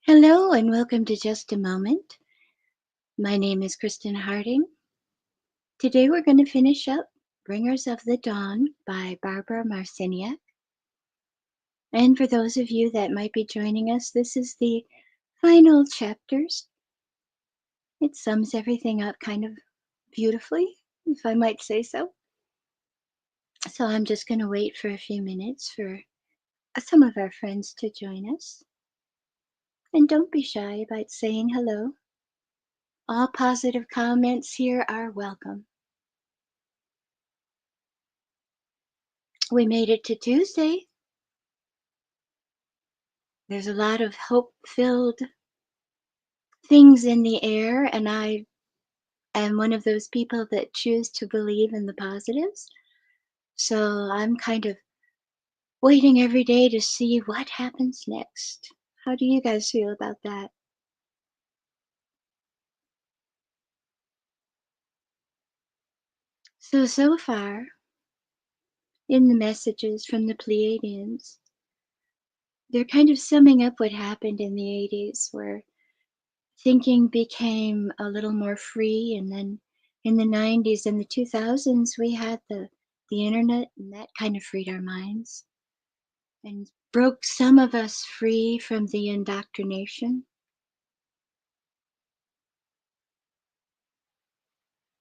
Hello and welcome to Just a Moment. My name is Kristen Harding. Today we're going to finish up Bringers of the Dawn by Barbara Marciniak. And for those of you that might be joining us, this is the final chapters. It sums everything up kind of beautifully, if I might say so. So I'm just going to wait for a few minutes for some of our friends to join us. And don't be shy about saying hello. All positive comments here are welcome. We made it to Tuesday. There's a lot of hope-filled things in the air, and I am one of those people that choose to believe in the positives. So I'm kind of waiting every day to see what happens next. How do you guys feel about that? So far, in the messages from the Pleiadians, they're kind of summing up what happened in the 80s, where thinking became a little more free, and then in the 90s and the 2000s we had the internet, and that kind of freed our minds and broke some of us free from the indoctrination.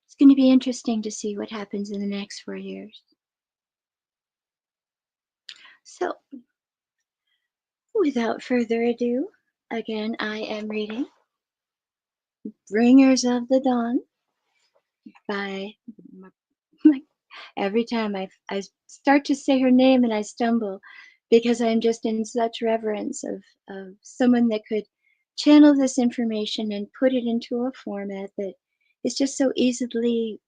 It's going to be interesting to see what happens in the next 4 years. So without further ado, again, I am reading Bringers of the Dawn by every time I start to say her name and I stumble, because I'm just in such reverence of someone that could channel this information and put it into a format that is just so easily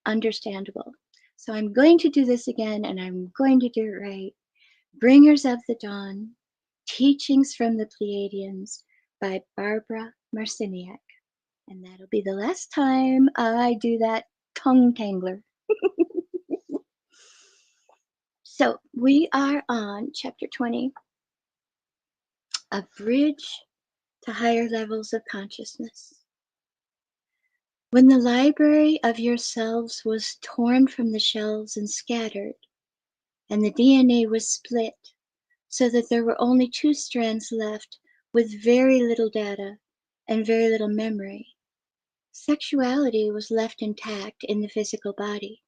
understandable. So I'm going to do this again, and I'm going to do it right. Bringers of the Dawn, Teachings from the Pleiadians by Barbara Marciniak. And that'll be the last time I do that tongue tangler. So we are on chapter 20, A Bridge to Higher Levels of Consciousness. When the library of yourselves was torn from the shelves and scattered, and the DNA was split so that there were only two strands left with very little data and very little memory, sexuality was left intact in the physical body.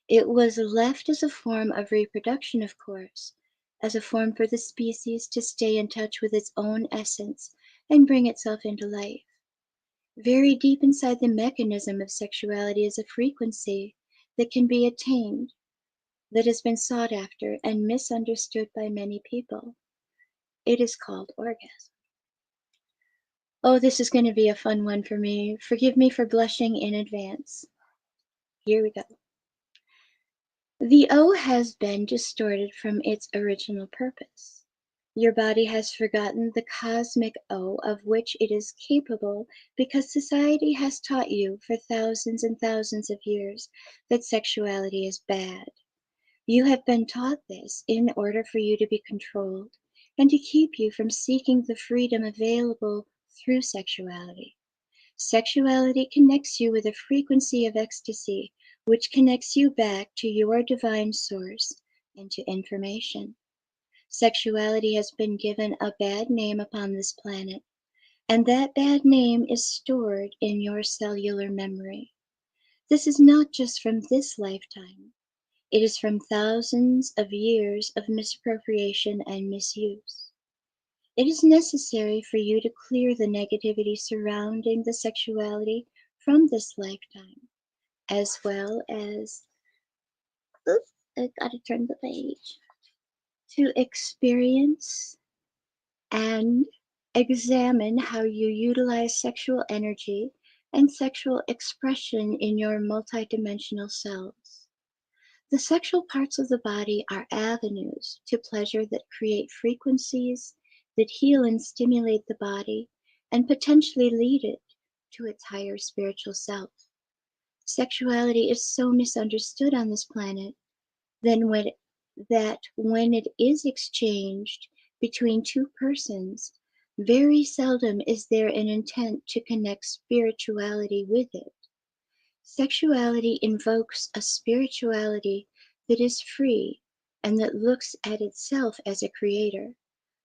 It was left as a form of reproduction, of course, as a form for the species to stay in touch with its own essence and bring itself into life. Very deep inside the mechanism of sexuality is a frequency that can be attained, that has been sought after and misunderstood by many people. It is called orgasm. Oh, this is going to be a fun one for me. Forgive me for blushing in advance. Here we go. The O has been distorted from its original purpose. Your body has forgotten the cosmic O of which it is capable, because society has taught you for thousands and thousands of years that sexuality is bad. You have been taught this in order for you to be controlled and to keep you from seeking the freedom available through sexuality. Sexuality connects you with a frequency of ecstasy, which connects you back to your divine source and to information. Sexuality has been given a bad name upon this planet, and that bad name is stored in your cellular memory. This is not just from this lifetime. It is from thousands of years of misappropriation and misuse. It is necessary for you to clear the negativity surrounding the sexuality from this lifetime, as well as, oops, I gotta turn the page, to experience and examine how you utilize sexual energy and sexual expression in your multidimensional selves. The sexual parts of the body are avenues to pleasure that create frequencies that heal and stimulate the body and potentially lead it to its higher spiritual self. Sexuality is so misunderstood on this planet that when it is exchanged between two persons, Very seldom is there an intent to connect spirituality with it. Sexuality invokes a spirituality that is free and that looks at itself as a creator.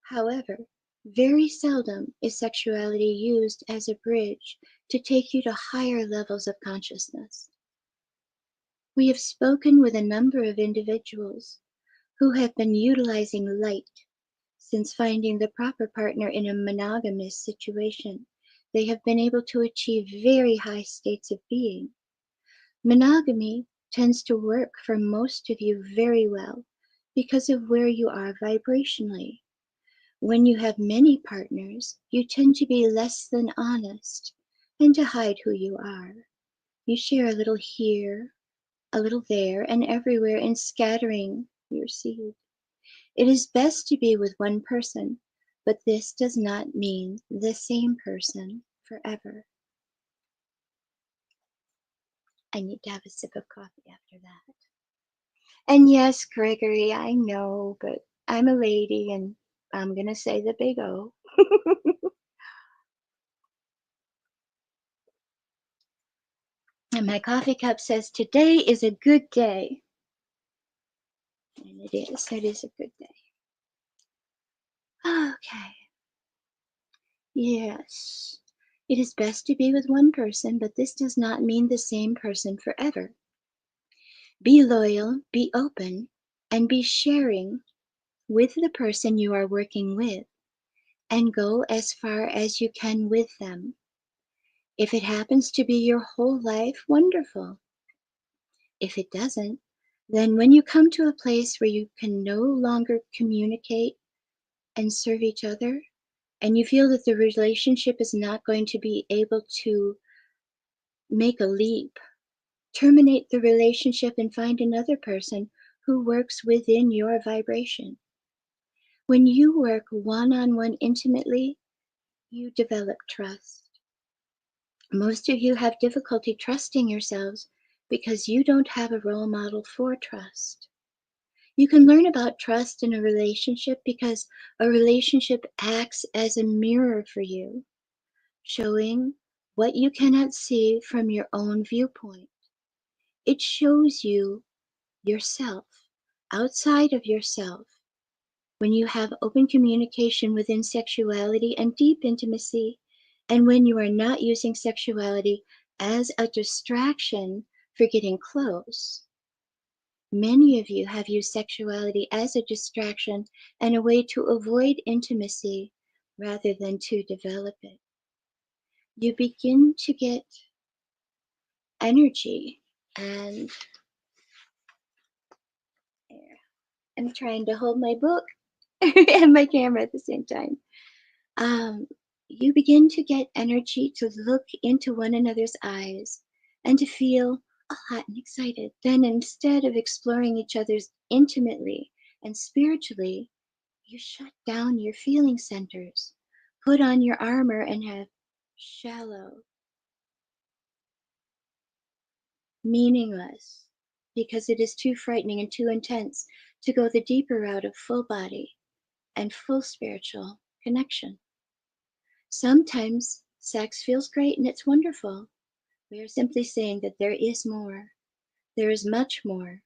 However, very seldom is sexuality used as a bridge to take you to higher levels of consciousness. We have spoken with a number of individuals who have been utilizing light since finding the proper partner in a monogamous situation. They have been able to achieve very high states of being. Monogamy tends to work for most of you very well because of where you are vibrationally. When you have many partners, you tend to be less than honest and to hide who you are. You share a little here, a little there, and everywhere in scattering your seed. It is best to be with one person, but this does not mean the same person forever. I need to have a sip of coffee after that. And yes, Gregory, I know, but I'm a lady and I'm going to say the big O. And my coffee cup says, today is a good day. And it is a good day. Okay. Yes. It is best to be with one person, but this does not mean the same person forever. Be loyal, be open, and be sharing with the person you are working with, and go as far as you can with them. If it happens to be your whole life, wonderful. If it doesn't, then when you come to a place where you can no longer communicate and serve each other, and you feel that the relationship is not going to be able to make a leap, terminate the relationship and find another person who works within your vibration. When you work one-on-one intimately, you develop trust. Most of you have difficulty trusting yourselves because you don't have a role model for trust. You can learn about trust in a relationship because a relationship acts as a mirror for you, showing what you cannot see from your own viewpoint. It shows you yourself outside of yourself. When you have open communication within sexuality and deep intimacy, and when you are not using sexuality as a distraction for getting close. Many of you have used sexuality as a distraction and a way to avoid intimacy rather than to develop it. You begin to get energy, and I'm trying to hold my book and my camera at the same time. um, you begin to get energy to look into one another's eyes and to feel hot and excited. Then instead of exploring each other's intimately and spiritually, you shut down your feeling centers, put on your armor, and have shallow, meaningless, because it is too frightening and too intense to go the deeper route of full body and full spiritual connection. Sometimes sex feels great and it's wonderful. We are simply saying that there is more. There is much more,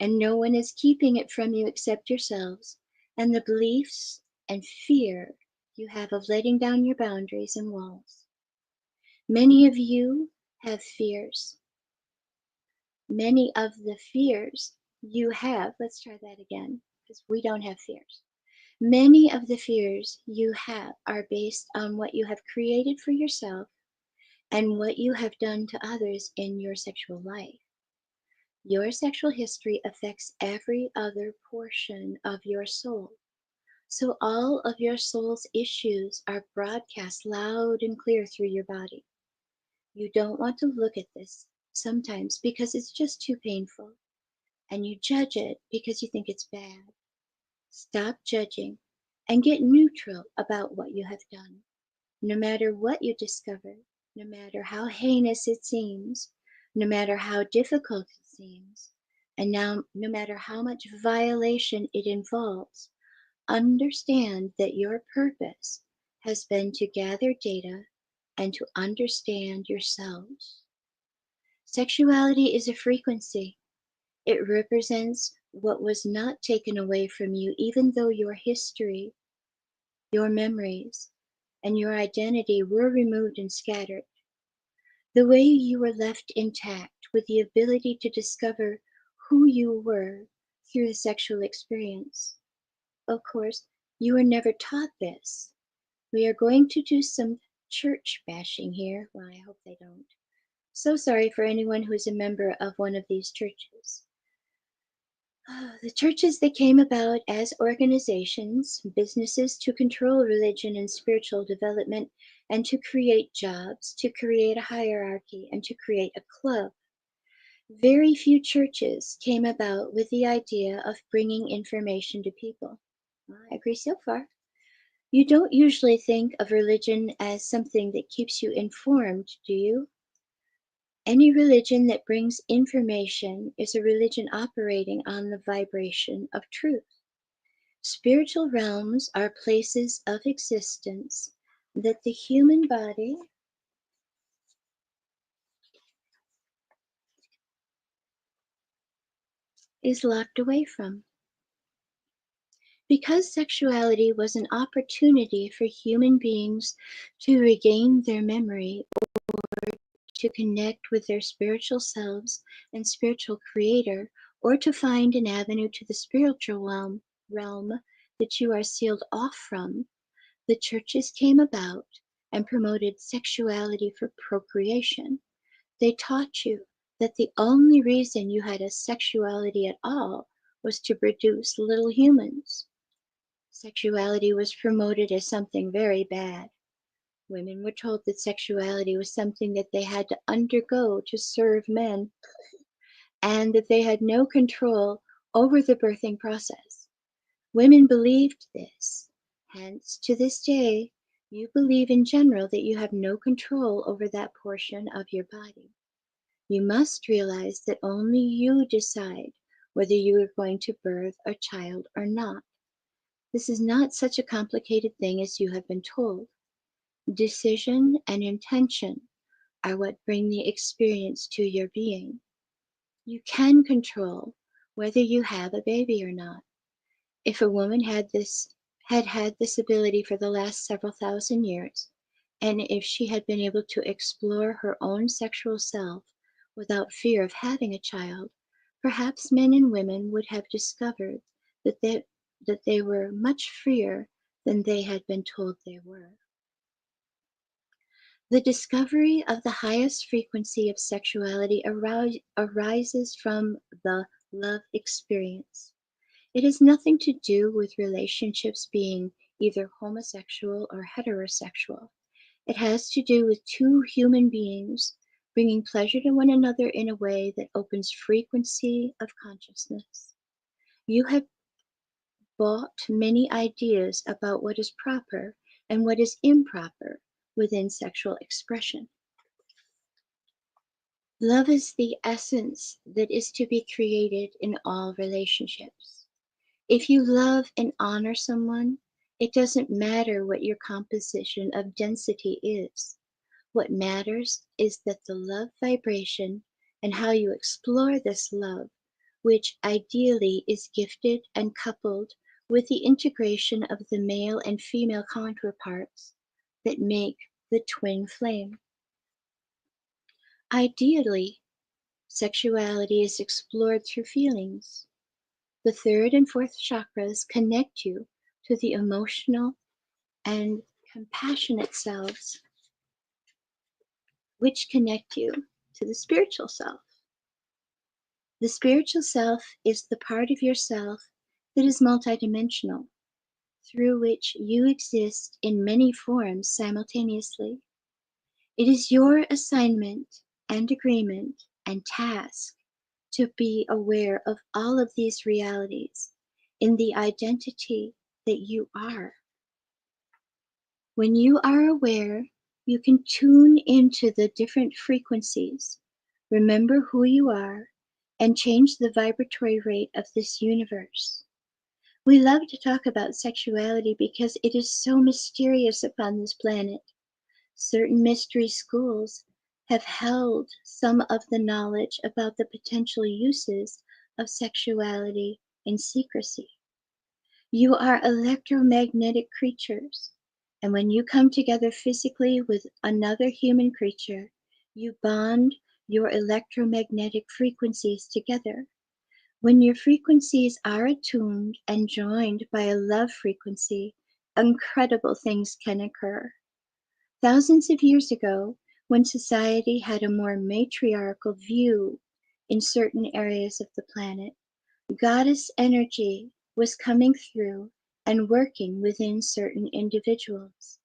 and no one is keeping it from you except yourselves and the beliefs and fear you have of letting down your boundaries and walls. Many of you have fears. Many of the fears you have, let's try that again, because we don't have fears. Many of the fears you have are based on what you have created for yourself and what you have done to others in your sexual life. Your sexual history affects every other portion of your soul. So all of your soul's issues are broadcast loud and clear through your body. You don't want to look at this sometimes because it's just too painful, and you judge it because you think it's bad. Stop judging and get neutral about what you have done. No matter what you discover, no matter how heinous it seems, no matter how difficult it seems, and now no matter how much violation it involves, understand that your purpose has been to gather data and to understand yourselves. Sexuality is a frequency. It represents what was not taken away from you, even though your history, your memories, and your identity were removed and scattered. The way you were left intact with the ability to discover who you were through the sexual experience. Of course, you were never taught this. We are going to do some church bashing here. Well, I hope they don't. So sorry for anyone who is a member of one of these churches. The churches that came about as organizations, businesses to control religion and spiritual development, and to create jobs, to create a hierarchy, and to create a club. Very few churches came about with the idea of bringing information to people. I agree so far. You don't usually think of religion as something that keeps you informed, do you? Any religion that brings information is a religion operating on the vibration of truth. Spiritual realms are places of existence that the human body is locked away from. Because sexuality was an opportunity for human beings to regain their memory, to connect with their spiritual selves and spiritual creator, or to find an avenue to the spiritual realm that you are sealed off from, the churches came about and promoted sexuality for procreation. They taught you that the only reason you had a sexuality at all was to produce little humans. Sexuality was promoted as something very bad. Women were told that sexuality was something that they had to undergo to serve men, and that they had no control over the birthing process. Women believed this. Hence, to this day, you believe in general that you have no control over that portion of your body. You must realize that only you decide whether you are going to birth a child or not. This is not such a complicated thing as you have been told. Decision and intention are what bring the experience to your being. You can control whether you have a baby or not. If a woman had had this ability for the last several thousand years, and if she had been able to explore her own sexual self without fear of having a child, perhaps men and women would have discovered that they were much freer than they had been told they were. The discovery of the highest frequency of sexuality arises from the love experience. It has nothing to do with relationships being either homosexual or heterosexual. It has to do with two human beings bringing pleasure to one another in a way that opens frequency of consciousness. You have bought many ideas about what is proper and what is improper within sexual expression. Love is the essence that is to be created in all relationships. If you love and honor someone, it doesn't matter what your composition of density is. What matters is that the love vibration and how you explore this love, which ideally is gifted and coupled with the integration of the male and female counterparts that make the twin flame. Ideally, sexuality is explored through feelings. The third and fourth chakras connect you to the emotional and compassionate selves, which connect you to the spiritual self. The spiritual self is the part of yourself that is multidimensional, through which you exist in many forms simultaneously. It is your assignment and agreement and task to be aware of all of these realities in the identity that you are. When you are aware, you can tune into the different frequencies, remember who you are, and change the vibratory rate of this universe. We love to talk about sexuality because it is so mysterious upon this planet. Certain mystery schools have held some of the knowledge about the potential uses of sexuality in secrecy. You are electromagnetic creatures, and when you come together physically with another human creature, you bond your electromagnetic frequencies together. When your frequencies are attuned and joined by a love frequency, incredible things can occur. Thousands of years ago, when society had a more matriarchal view in certain areas of the planet, goddess energy was coming through and working within certain individuals.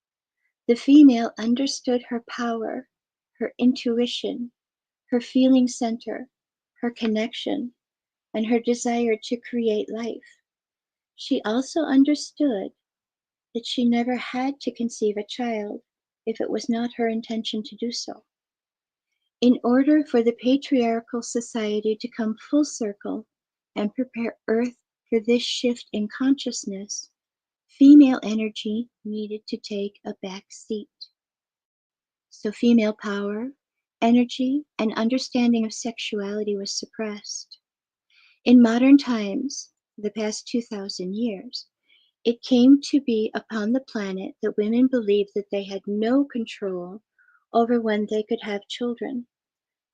The female understood her power, her intuition, her feeling center, her connection, and her desire to create life. She also understood that she never had to conceive a child if it was not her intention to do so. In order for the patriarchal society to come full circle and prepare Earth for this shift in consciousness, female energy needed to take a back seat. So female power, energy, and understanding of sexuality was suppressed. In modern times, the past 2,000 years, it came to be upon the planet that women believed that they had no control over when they could have children,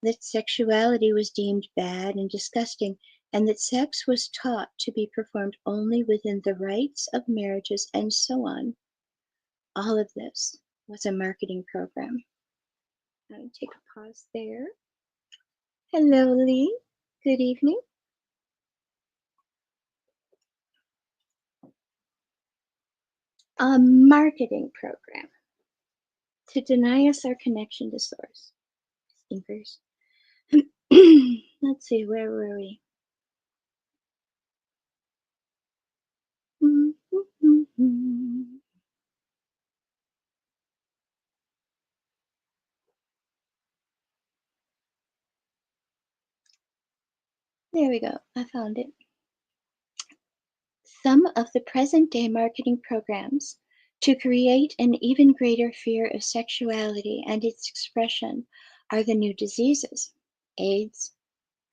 that sexuality was deemed bad and disgusting, and that sex was taught to be performed only within the rites of marriages and so on. All of this was a marketing program. I'm going to take a pause there. Hello, Lee. Good evening. A marketing program to deny us our connection to source. Stinkers. Let's see, where were we? There we go. I found it. Some of the present day marketing programs to create an even greater fear of sexuality and its expression are the new diseases, AIDS,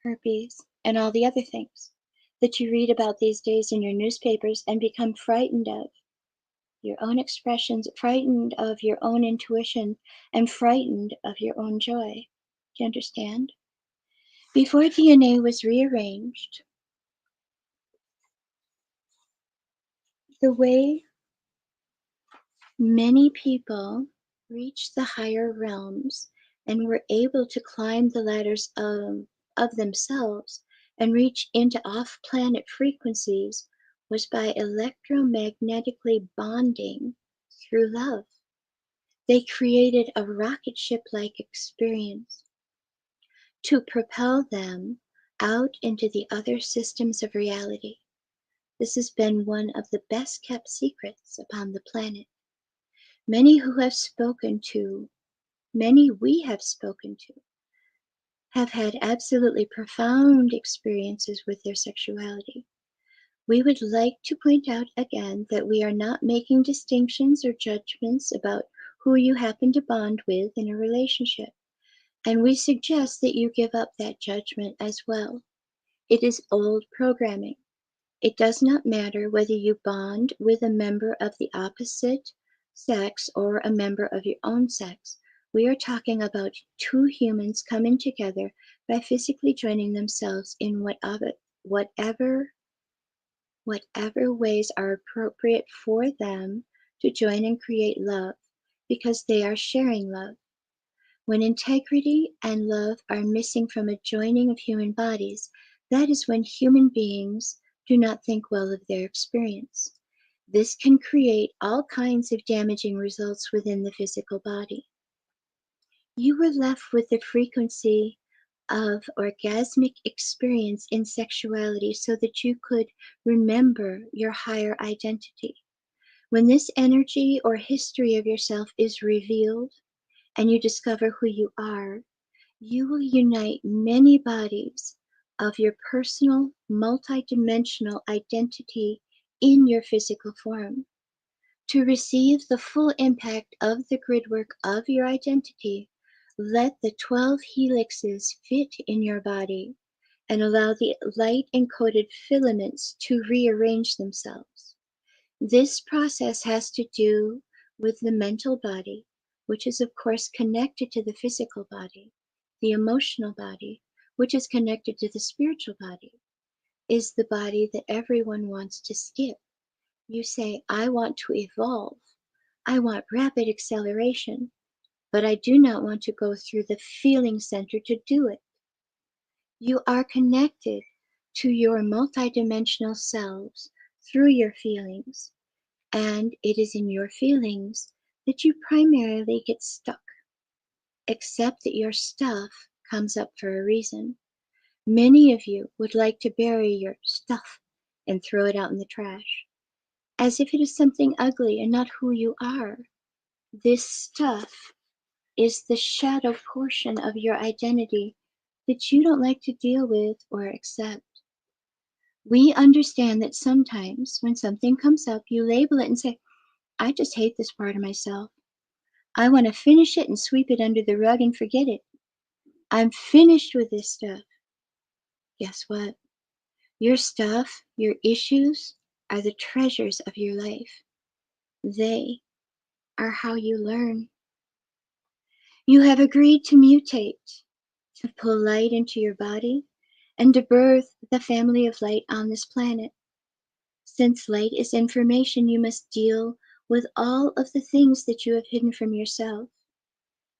herpes, and all the other things that you read about these days in your newspapers and become frightened of. Your own expressions, frightened of your own intuition, and frightened of your own joy. Do you understand? Before DNA was rearranged, the way many people reached the higher realms and were able to climb the ladders of themselves and reach into off planet frequencies was by electromagnetically bonding through love. They created a rocket ship like experience to propel them out into the other systems of reality. This has been one of the best kept secrets upon the planet. Many who have spoken to, many we have spoken to, have had absolutely profound experiences with their sexuality. We would like to point out again that we are not making distinctions or judgments about who you happen to bond with in a relationship, and we suggest that you give up that judgment as well. It is old programming. It does not matter whether you bond with a member of the opposite sex or a member of your own sex. We are talking about two humans coming together by physically joining themselves in whatever ways are appropriate for them to join and create love, because they are sharing love. When integrity and love are missing from a joining of human bodies, that is when human beings do not think well of their experience. This can create all kinds of damaging results within the physical body. You were left with the frequency of orgasmic experience in sexuality so that you could remember your higher identity. When this energy or history of yourself is revealed and you discover who you are, you will unite many bodies of your personal, multidimensional identity in your physical form. To receive the full impact of the gridwork of your identity, let the 12 helixes fit in your body and allow the light-encoded filaments to rearrange themselves. This process has to do with the mental body, which is of course connected to the physical body. The emotional body, which is connected to the spiritual body, is the body that everyone wants to skip. You say, I want to evolve. I want rapid acceleration, but I do not want to go through the feeling center to do it. You are connected to your multidimensional selves through your feelings, and it is in your feelings that you primarily get stuck. Accept that your stuff comes up for a reason. Many of you would like to bury your stuff and throw it out in the trash, as if it is something ugly and not who you are. This stuff is the shadow portion of your identity that you don't like to deal with or accept. We understand that sometimes when something comes up, you label it and say, I just hate this part of myself. I want to finish it and sweep it under the rug and forget it. I'm finished with this stuff. Guess what? Your stuff, your issues, are the treasures of your life. They are how you learn. You have agreed to mutate, to pull light into your body, and to birth the family of light on this planet. Since light is information, you must deal with all of the things that you have hidden from yourself.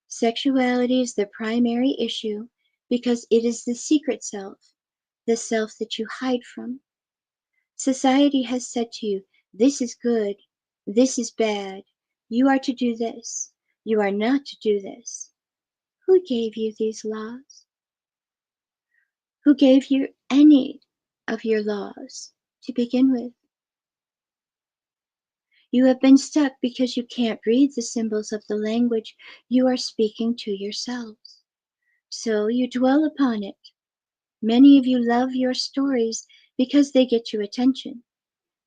Sexuality is the primary issue because it is the secret self, the self that you hide from. Society has said to you, this is good, this is bad, you are to do this, you are not to do this. Who gave you these laws? Who gave you any of your laws to begin with? You have been stuck because you can't read the symbols of the language you are speaking to yourselves. So you dwell upon it. Many of you love your stories because they get you attention.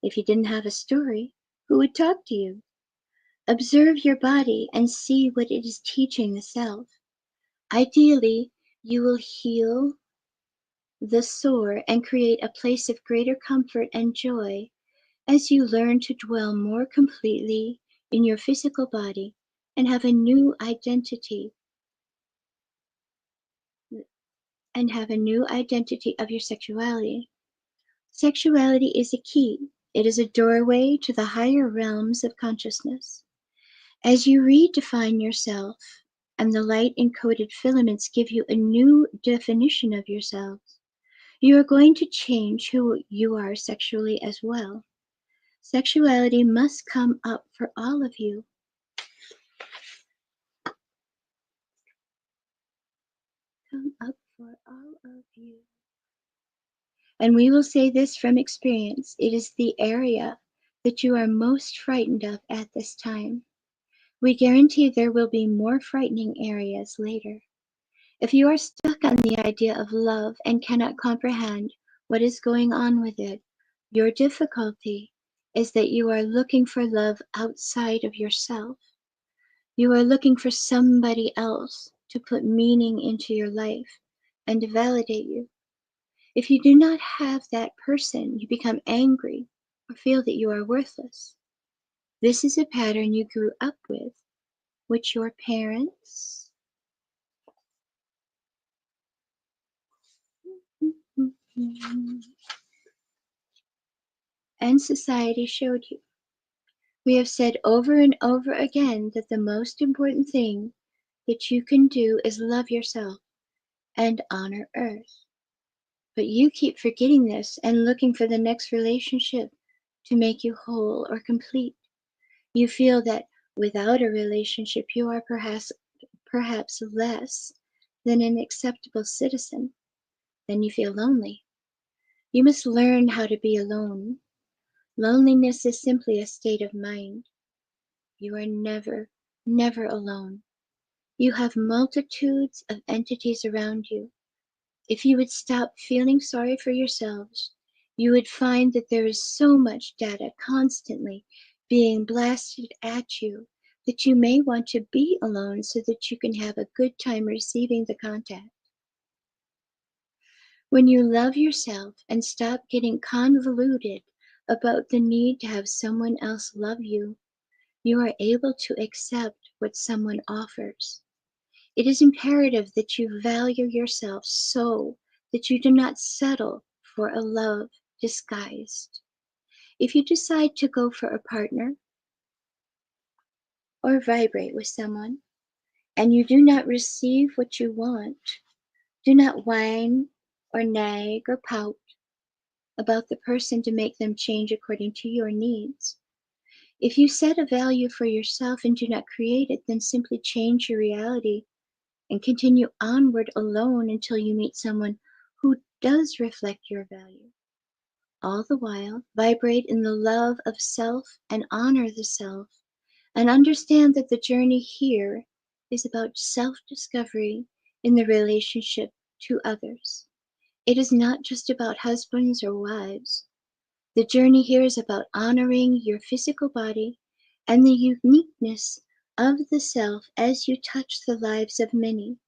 If you didn't have a story, who would talk to you? Observe your body and see what it is teaching the self. Ideally, you will heal the sore and create a place of greater comfort and joy as you learn to dwell more completely in your physical body and have a new identity of your sexuality. Sexuality is a key. It is a doorway to the higher realms of consciousness. As you redefine yourself and the light encoded filaments give you a new definition of yourselves, you are going to change who you are sexually as well. Sexuality must come up for all of you. Come up for all of you. And we will say this from experience, it is the area that you are most frightened of at this time. We guarantee there will be more frightening areas later. If you are stuck on the idea of love and cannot comprehend what is going on with it, your difficulty is that you are looking for love outside of yourself. You are looking for somebody else to put meaning into your life and to validate you. If you do not have that person, you become angry or feel that you are worthless. This is a pattern you grew up with, which your parents and society showed you. We have said over and over again that the most important thing that you can do is love yourself and honor Earth. But you keep forgetting this and looking for the next relationship to make you whole or complete. You feel that without a relationship, you are perhaps less than an acceptable citizen. Then you feel lonely. You must learn how to be alone. Loneliness is simply a state of mind. You are never, never alone. You have multitudes of entities around you. If you would stop feeling sorry for yourselves, you would find that there is so much data constantly being blasted at you that you may want to be alone so that you can have a good time receiving the contact. When you love yourself and stop getting convoluted about the need to have someone else love you, you are able to accept what someone offers. It is imperative that you value yourself so that you do not settle for a love disguised. If you decide to go for a partner or vibrate with someone and you do not receive what you want, do not whine or nag or pout about the person to make them change according to your needs. If you set a value for yourself and do not create it, then simply change your reality and continue onward alone until you meet someone who does reflect your value. All the while, vibrate in the love of self and honor the self, and understand that the journey here is about self discovery in the relationship to others. It is not just about husbands or wives. The journey here is about honoring your physical body and the uniqueness of the self as you touch the lives of many.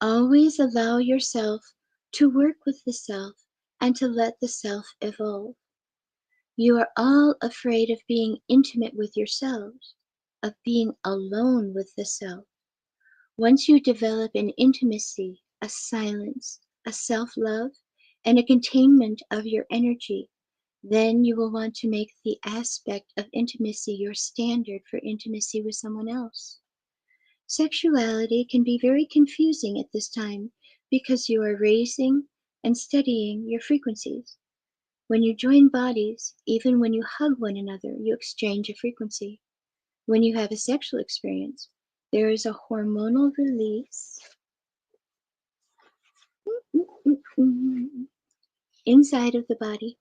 Always allow yourself to work with the self and to let the self evolve. You are all afraid of being intimate with yourselves, of being alone with the self. Once you develop an intimacy, a silence, a self love, and a containment of your energy, then you will want to make the aspect of intimacy your standard for intimacy with someone else. Sexuality can be very confusing at this time because you are raising and steadying your frequencies. When you join bodies, even when you hug one another, you exchange a frequency. When you have a sexual experience, there is a hormonal release inside of the body.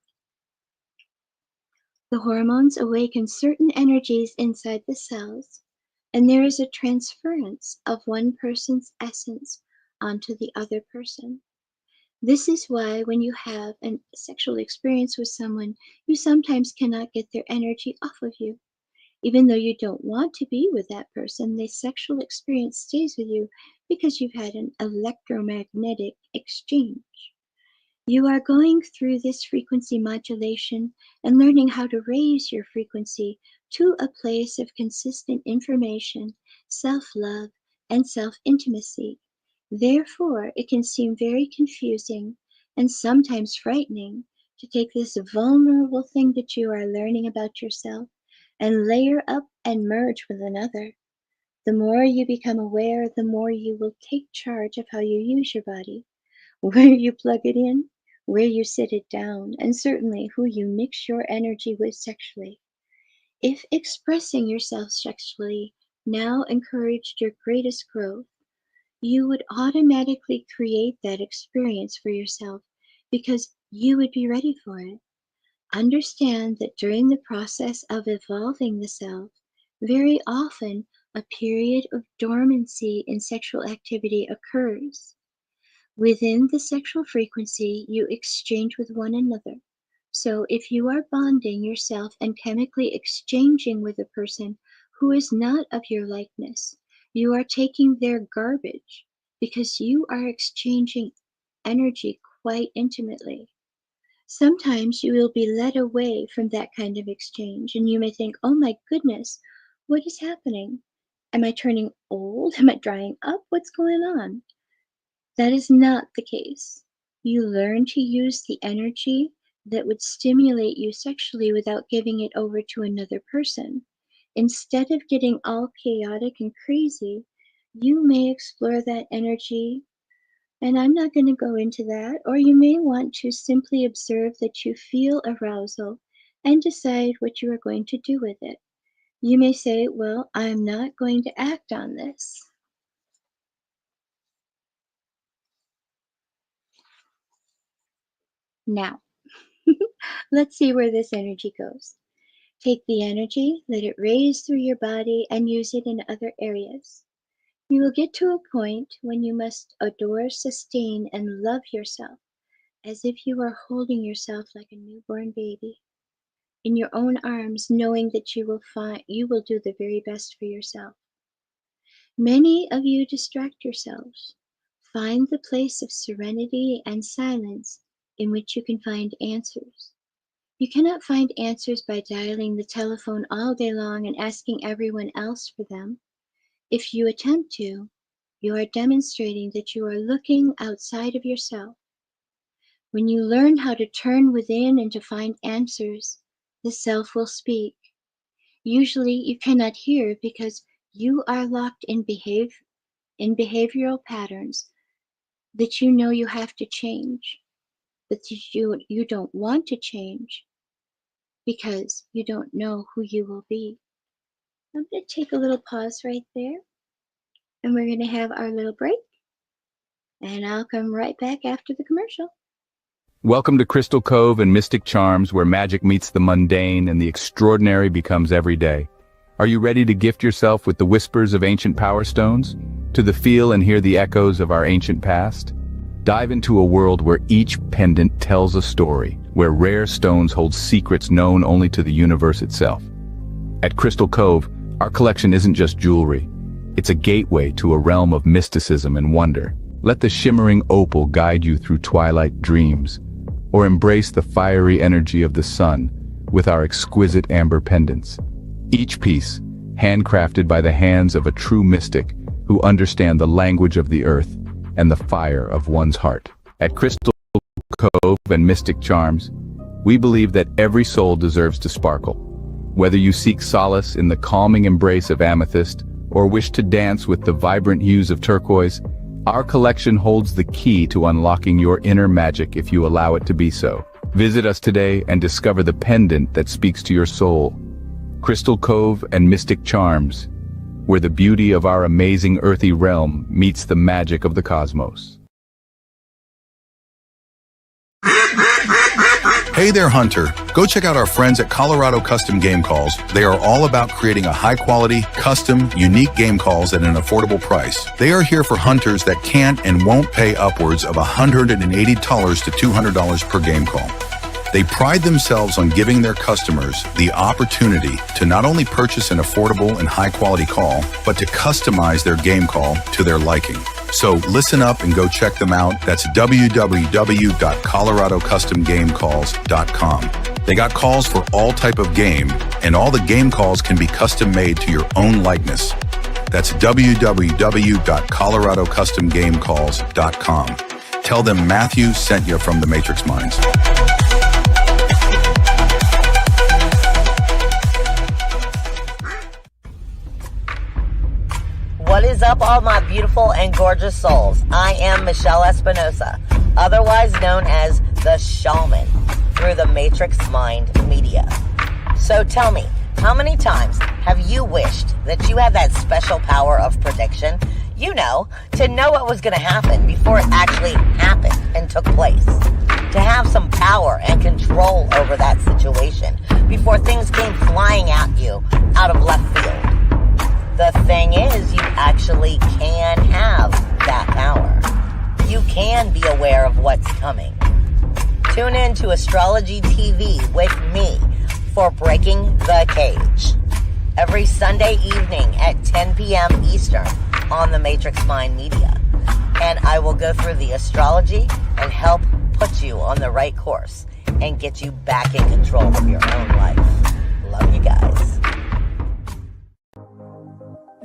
The hormones awaken certain energies inside the cells, and there is a transference of one person's essence onto the other person. This is why when you have a sexual experience with someone, you sometimes cannot get their energy off of you. Even though you don't want to be with that person, the sexual experience stays with you because you've had an electromagnetic exchange. You are going through this frequency modulation and learning how to raise your frequency to a place of consistent information, self love, and self intimacy. Therefore, it can seem very confusing and sometimes frightening to take this vulnerable thing that you are learning about yourself and layer up and merge with another. The more you become aware, the more you will take charge of how you use your body, where you plug it in, where you sit it down, and certainly who you mix your energy with sexually. If expressing yourself sexually now encouraged your greatest growth, you would automatically create that experience for yourself because you would be ready for it. Understand that during the process of evolving the self, very often a period of dormancy in sexual activity occurs. Within the sexual frequency, you exchange with one another. So if you are bonding yourself and chemically exchanging with a person who is not of your likeness, you are taking their garbage because you are exchanging energy quite intimately. Sometimes you will be led away from that kind of exchange, and you may think, oh my goodness, what is happening? Am I turning old? Am I drying up? What's going on? That is not the case. You learn to use the energy that would stimulate you sexually without giving it over to another person. Instead of getting all chaotic and crazy, you may explore that energy, and I'm not going to go into that, or you may want to simply observe that you feel arousal and decide what you are going to do with it. You may say, well, I'm not going to act on this. Now, let's see where this energy goes. Take the energy, let it raise through your body, and use it in other areas. You will get to a point when you must adore, sustain, and love yourself as if you are holding yourself like a newborn baby in your own arms, knowing that you will do the very best for yourself. Many of you distract yourselves. Find the place of serenity and silence in which you can find answers. You cannot find answers by dialing the telephone all day long and asking everyone else for them. If you attempt to, you are demonstrating that you are looking outside of yourself. When you learn how to turn within and to find answers, the self will speak. Usually you cannot hear because you are locked in behavioral patterns that you know you have to change, but that you don't want to change because you don't know who you will be. I'm going to take a little pause right there, and we're going to have our little break, and I'll come right back after the commercial. Welcome to Crystal Cove and Mystic Charms, where magic meets the mundane and the extraordinary becomes everyday. Are you ready to gift yourself with the whispers of ancient power stones? To the feel and hear the echoes of our ancient past? Dive into a world where each pendant tells a story, where rare stones hold secrets known only to the universe itself. At Crystal Cove, our collection isn't just jewelry. It's a gateway to a realm of mysticism and wonder. Let the shimmering opal guide you through twilight dreams, or embrace the fiery energy of the sun with our exquisite amber pendants. Each piece, handcrafted by the hands of a true mystic who understand the language of the earth and the fire of one's heart. At Crystal Cove and Mystic Charms, we believe that every soul deserves to sparkle. Whether you seek solace in the calming embrace of amethyst or wish to dance with the vibrant hues of turquoise, our collection holds the key to unlocking your inner magic if you allow it to be so. Visit us today and discover the pendant that speaks to your soul. Crystal Cove and Mystic Charms, where the beauty of our amazing earthy realm meets the magic of the cosmos. Hey there, Hunter. Go check out our friends at Colorado Custom Game Calls. They are all about creating a high-quality, custom, unique game calls at an affordable price. They are here for hunters that can't and won't pay upwards of $180 to $200 per game call. They pride themselves on giving their customers the opportunity to not only purchase an affordable and high-quality call, but to customize their game call to their liking. So listen up and go check them out. That's www.coloradocustomgamecalls.com. They got calls for all type of game, and all the game calls can be custom made to your own likeness. That's www.coloradocustomgamecalls.com. Tell them Matthew sent you from the Matrix Minds. What is up, all my beautiful and gorgeous souls? I am Michelle Espinosa, otherwise known as the Shaman, through the Matrix Mind Media. So tell me, how many times have you wished that you had that special power of prediction? You know, to know what was going to happen before it actually happened and took place. To have some power and control over that situation before things came flying at you out of left field. The thing is, you actually can have that power. You can be aware of what's coming. Tune in to Astrology TV with me for Breaking the Cage every Sunday evening at 10 p.m. Eastern on the Matrix Mind Media. And I will go through the astrology and help put you on the right course and get you back in control of your own life. Love you guys.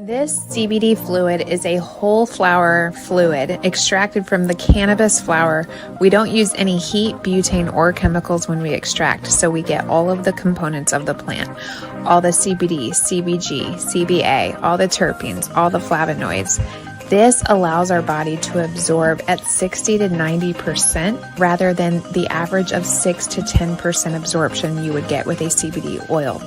This CBD fluid is a whole flower fluid extracted from the cannabis flower. We don't use any heat, butane, or chemicals when we extract, so we get all of the components of the plant. All the CBD, CBG, CBA, all the terpenes, all the flavonoids. This allows our body to absorb at 60 to 90% rather than the average of 6 to 10% absorption you would get with a CBD oil.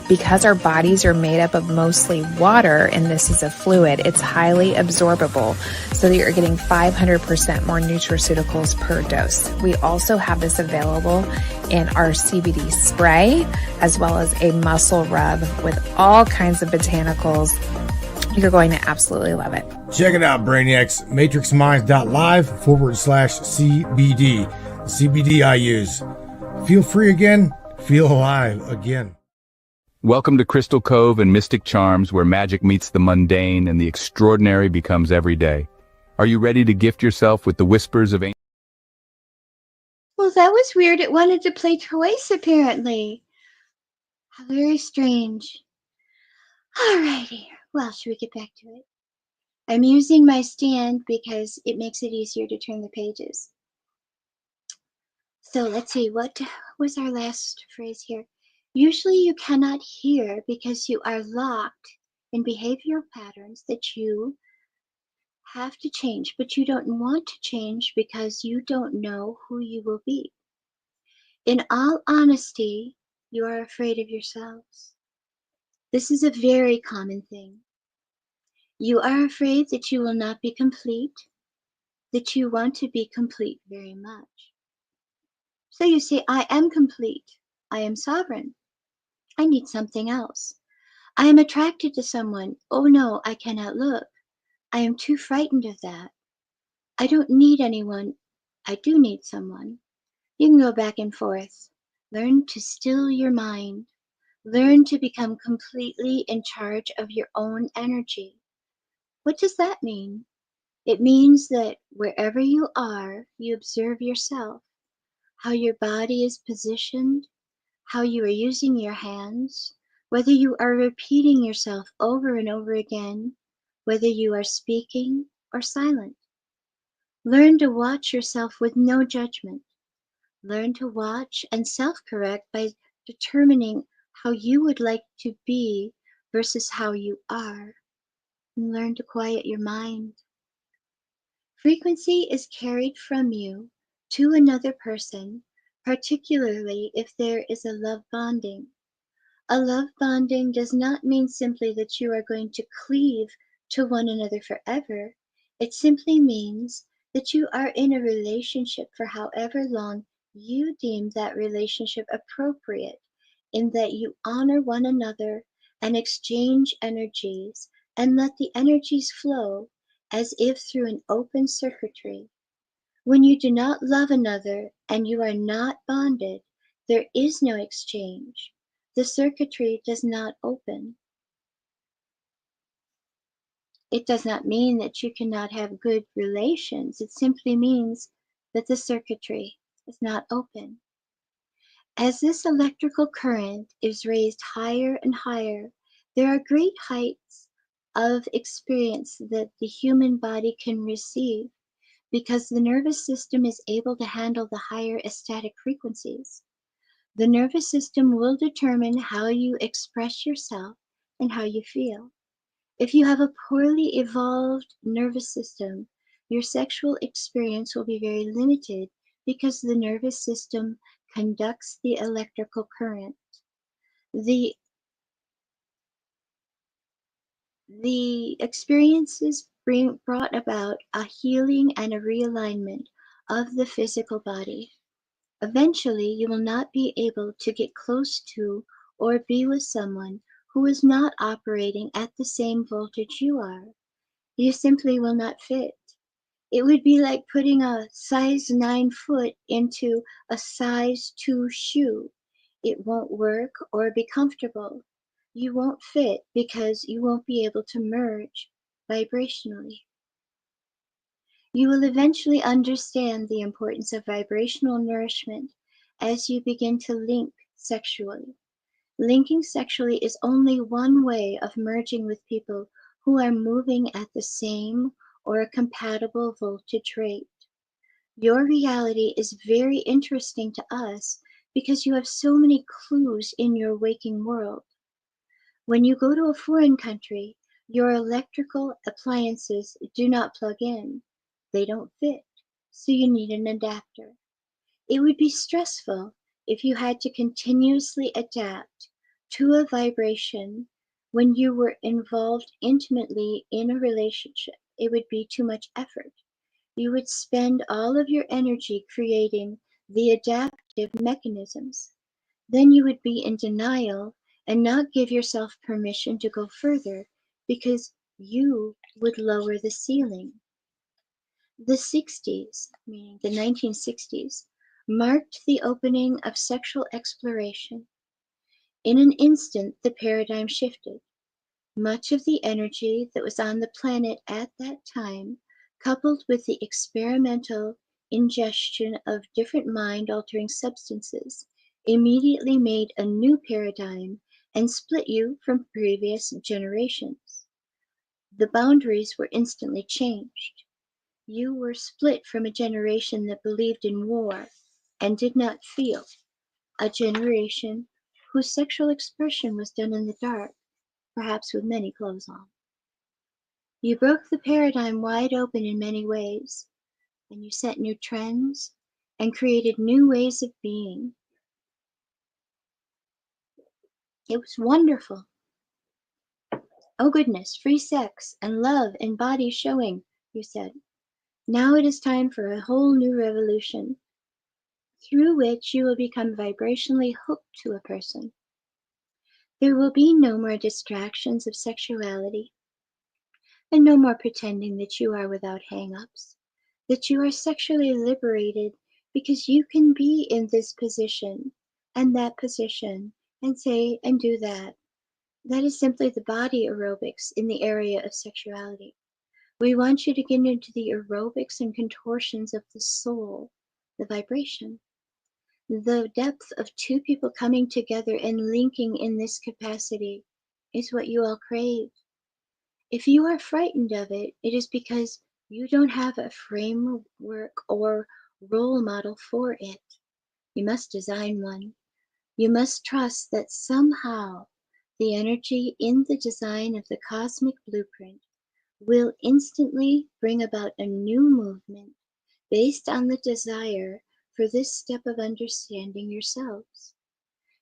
Because our bodies are made up of mostly water and this is a fluid, it's highly absorbable so that you're getting 500% more nutraceuticals per dose. We also have this available in our CBD spray as well as a muscle rub with all kinds of botanicals. You're going to absolutely love it. Check it out, Brainiacs. MatrixMinds.live/CBD. CBD I use. Feel free again, feel alive again. Welcome to Crystal Cove and Mystic Charms, where magic meets the mundane and the extraordinary becomes every day. Are you ready to gift yourself with the whispers of ancient? Well, that was weird. It wanted to play twice, apparently. How very strange. Alrighty. Well, should we get back to it? I'm using my stand because it makes it easier to turn the pages. So let's see, what was our last phrase here? Usually you cannot hear because you are locked in behavioral patterns that you have to change, but you don't want to change because you don't know who you will be. In all honesty, you are afraid of yourselves. This is a very common thing. You are afraid that you will not be complete, that you want to be complete very much. So you say, I am complete. I am sovereign. I need something else. I am attracted to someone. Oh no, I cannot look. I am too frightened of that. I don't need anyone. I do need someone. You can go back and forth. Learn to still your mind. Learn to become completely in charge of your own energy. What does that mean? It means that wherever you are, you observe yourself, how your body is positioned, how you are using your hands, whether you are repeating yourself over and over again, whether you are speaking or silent. Learn to watch yourself with no judgment. Learn to watch and self-correct by determining how you would like to be versus how you are. And learn to quiet your mind. Frequency is carried from you to another person, particularly if there is a love bonding. A love bonding does not mean simply that you are going to cleave to one another forever. It simply means that you are in a relationship for however long you deem that relationship appropriate, in that you honor one another and exchange energies and let the energies flow as if through an open circuitry. When you do not love another and you are not bonded, there is no exchange. The circuitry does not open. It does not mean that you cannot have good relations. It simply means that the circuitry is not open. As this electrical current is raised higher and higher, there are great heights of experience that the human body can receive because the nervous system is able to handle the higher ecstatic frequencies. The nervous system will determine how you express yourself and how you feel. If you have a poorly evolved nervous system, your sexual experience will be very limited because the nervous system conducts the electrical current. The experiences brought about a healing and a realignment of the physical body. Eventually, you will not be able to get close to or be with someone who is not operating at the same voltage you are. You simply will not fit. It would be like putting a size 9 foot into a size 2 shoe. It won't work or be comfortable. You won't fit because you won't be able to merge vibrationally. You will eventually understand the importance of vibrational nourishment as you begin to link sexually. Linking sexually is only one way of merging with people who are moving at the same or a compatible voltage rate. Your reality is very interesting to us because you have so many clues in your waking world. When you go to a foreign country, your electrical appliances do not plug in. They don't fit, so you need an adapter. It would be stressful if you had to continuously adapt to a vibration when you were involved intimately in a relationship. It would be too much effort. You would spend all of your energy creating the adaptive mechanisms. Then you would be in denial and not give yourself permission to go further because you would lower the ceiling. The 60s, meaning the 1960s, marked the opening of sexual exploration. In an instant, the paradigm shifted. Much of the energy that was on the planet at that time, coupled with the experimental ingestion of different mind-altering substances, immediately made a new paradigm and split you from previous generations. The boundaries were instantly changed. You were split from a generation that believed in war and did not feel, a generation whose sexual expression was done in the dark, perhaps with many clothes on. You broke the paradigm wide open in many ways, and you set new trends and created new ways of being. It was wonderful. Oh goodness, free sex and love and body showing, you said. Now it is time for a whole new revolution, through which you will become vibrationally hooked to a person. There will be no more distractions of sexuality, and no more pretending that you are without hang-ups, that you are sexually liberated because you can be in this position and that position and say and do that. That is simply the body aerobics in the area of sexuality. We want you to get into the aerobics and contortions of the soul, the vibration. The depth of two people coming together and linking in this capacity is what you all crave. If you are frightened of it, it is because you don't have a framework or role model for it. You must design one. You must trust that somehow the energy in the design of the cosmic blueprint will instantly bring about a new movement based on the desire for this step of understanding yourselves.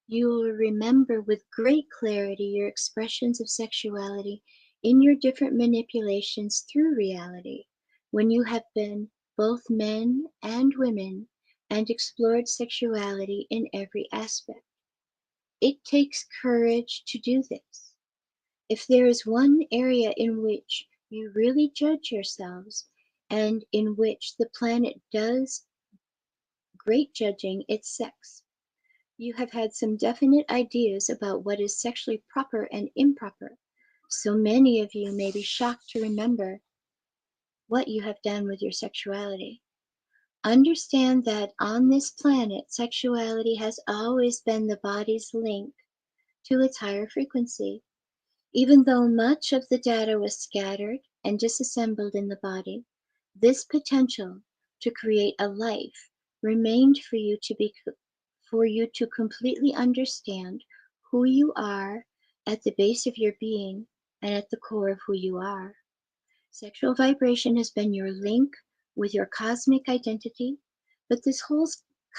You will remember with great clarity your expressions of sexuality in your different manipulations through reality, when you have been both men and women and explored sexuality in every aspect. It takes courage to do this. If there is one area in which you really judge yourselves and in which the planet does great judging, it's sex. You have had some definite ideas about what is sexually proper and improper, so many of you may be shocked to remember what you have done with your sexuality. Understand that on this planet, sexuality has always been the body's link to its higher frequency. Even though much of the data was scattered and disassembled in the body, this potential to create a life remained for you to completely understand who you are at the base of your being and at the core of who you are. Sexual vibration has been your link with your cosmic identity, but this whole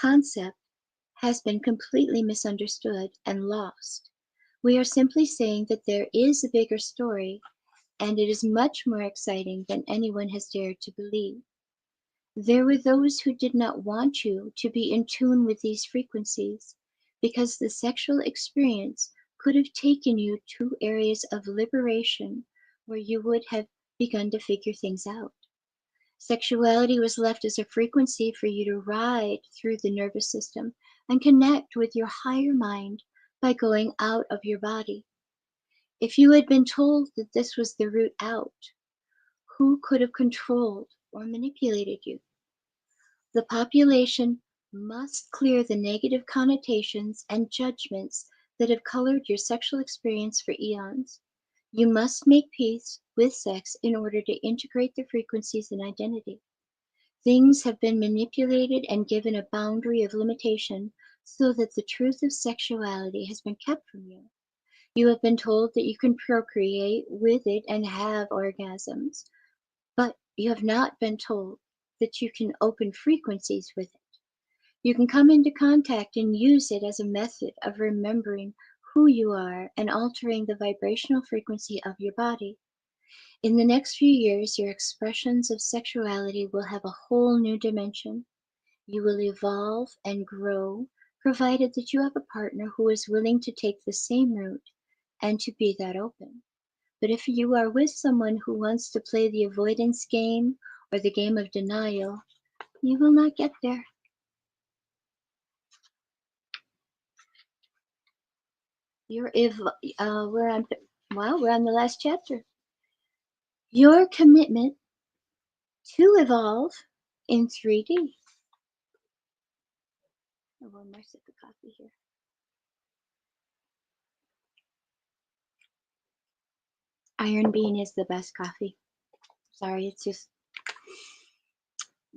concept has been completely misunderstood and lost. We are simply saying that there is a bigger story, and it is much more exciting than anyone has dared to believe. There were those who did not want you to be in tune with these frequencies because the sexual experience could have taken you to areas of liberation where you would have begun to figure things out. Sexuality was left as a frequency for you to ride through the nervous system and connect with your higher mind by going out of your body. If you had been told that this was the route out, who could have controlled or manipulated you? The population must clear the negative connotations and judgments that have colored your sexual experience for eons. You must make peace with sex in order to integrate the frequencies and identity. Things have been manipulated and given a boundary of limitation so that the truth of sexuality has been kept from you. You have been told that you can procreate with it and have orgasms, but you have not been told that you can open frequencies with it. You can come into contact and use it as a method of remembering who you are and altering the vibrational frequency of your body. In the next few years, your expressions of sexuality will have a whole new dimension. You will evolve and grow, provided that you have a partner who is willing to take the same route and to be that open. But if you are with someone who wants to play the avoidance game or the game of denial, you will not get there. we're on, wow, we're on the last chapter. Your commitment to evolve in 3D. One more sip of coffee here. Iron Bean is the best coffee. Sorry, it's just,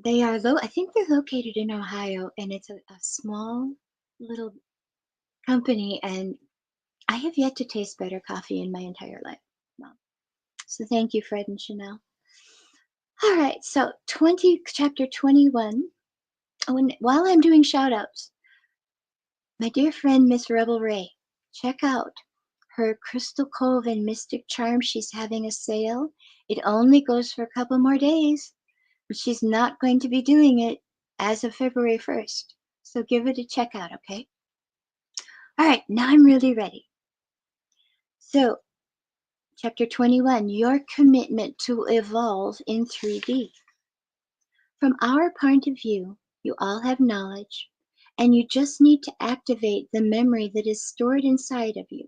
I think they're located in Ohio, and it's a small little company, and I have yet to taste better coffee in my entire life. Well, so thank you, Fred and Chanel. All right, so chapter 21. While I'm doing shout outs, my dear friend Miss Rebel Ray, check out her Crystal Cove and Mystic Charm. She's having a sale. It only goes for a couple more days, but she's not going to be doing it as of February 1st. So give it a check out, okay? All right, now I'm really ready. So, chapter 21, your commitment to evolve in 3D. From our point of view, you all have knowledge, and you just need to activate the memory that is stored inside of you.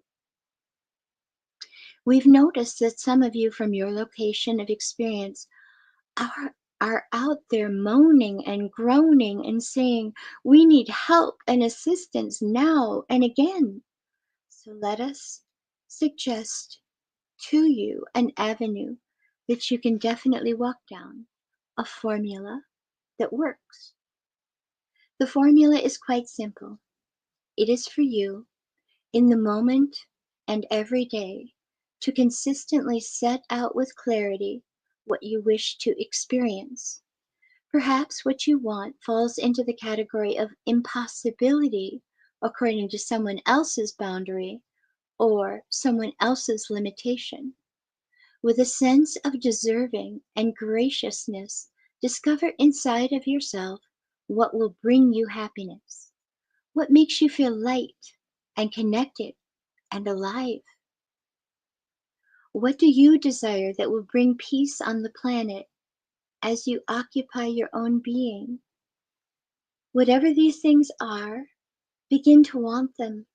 We've noticed that some of you from your location of experience are out there moaning and groaning and saying, we need help and assistance now and again. So let us suggest to you an avenue that you can definitely walk down, a formula that works. The formula is quite simple. It is for you, in the moment and every day, to consistently set out with clarity what you wish to experience. Perhaps what you want falls into the category of impossibility according to someone else's boundary or someone else's limitation. With a sense of deserving and graciousness, discover inside of yourself what will bring you happiness, what makes you feel light and connected and alive. What do you desire that will bring peace on the planet as you occupy your own being? Whatever these things are, begin to want them.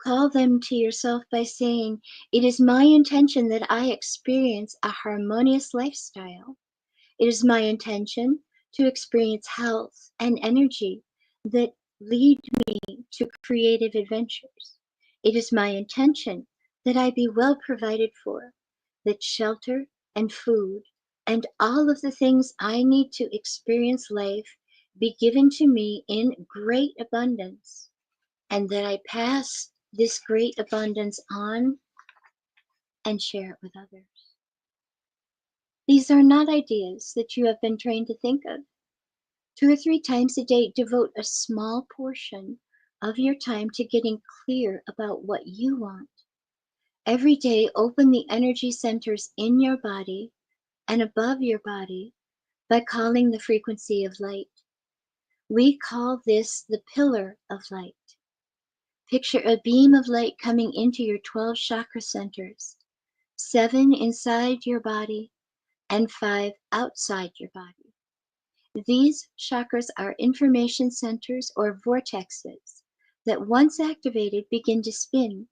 Call them to yourself by saying, it is my intention that I experience a harmonious lifestyle. It is my intention to experience health and energy that lead me to creative adventures. It is my intention that I be well provided for, that shelter and food and all of the things I need to experience life be given to me in great abundance, and that I pass this great abundance on and share it with others. These are not ideas that you have been trained to think of. 2 or 3 times a day, devote a small portion of your time to getting clear about what you want. Every day, open the energy centers in your body and above your body by calling the frequency of light. We call this the pillar of light. Picture a beam of light coming into your 12 chakra centers, 7 inside your body and 5 outside your body. These chakras are information centers or vortexes that once activated begin to spin.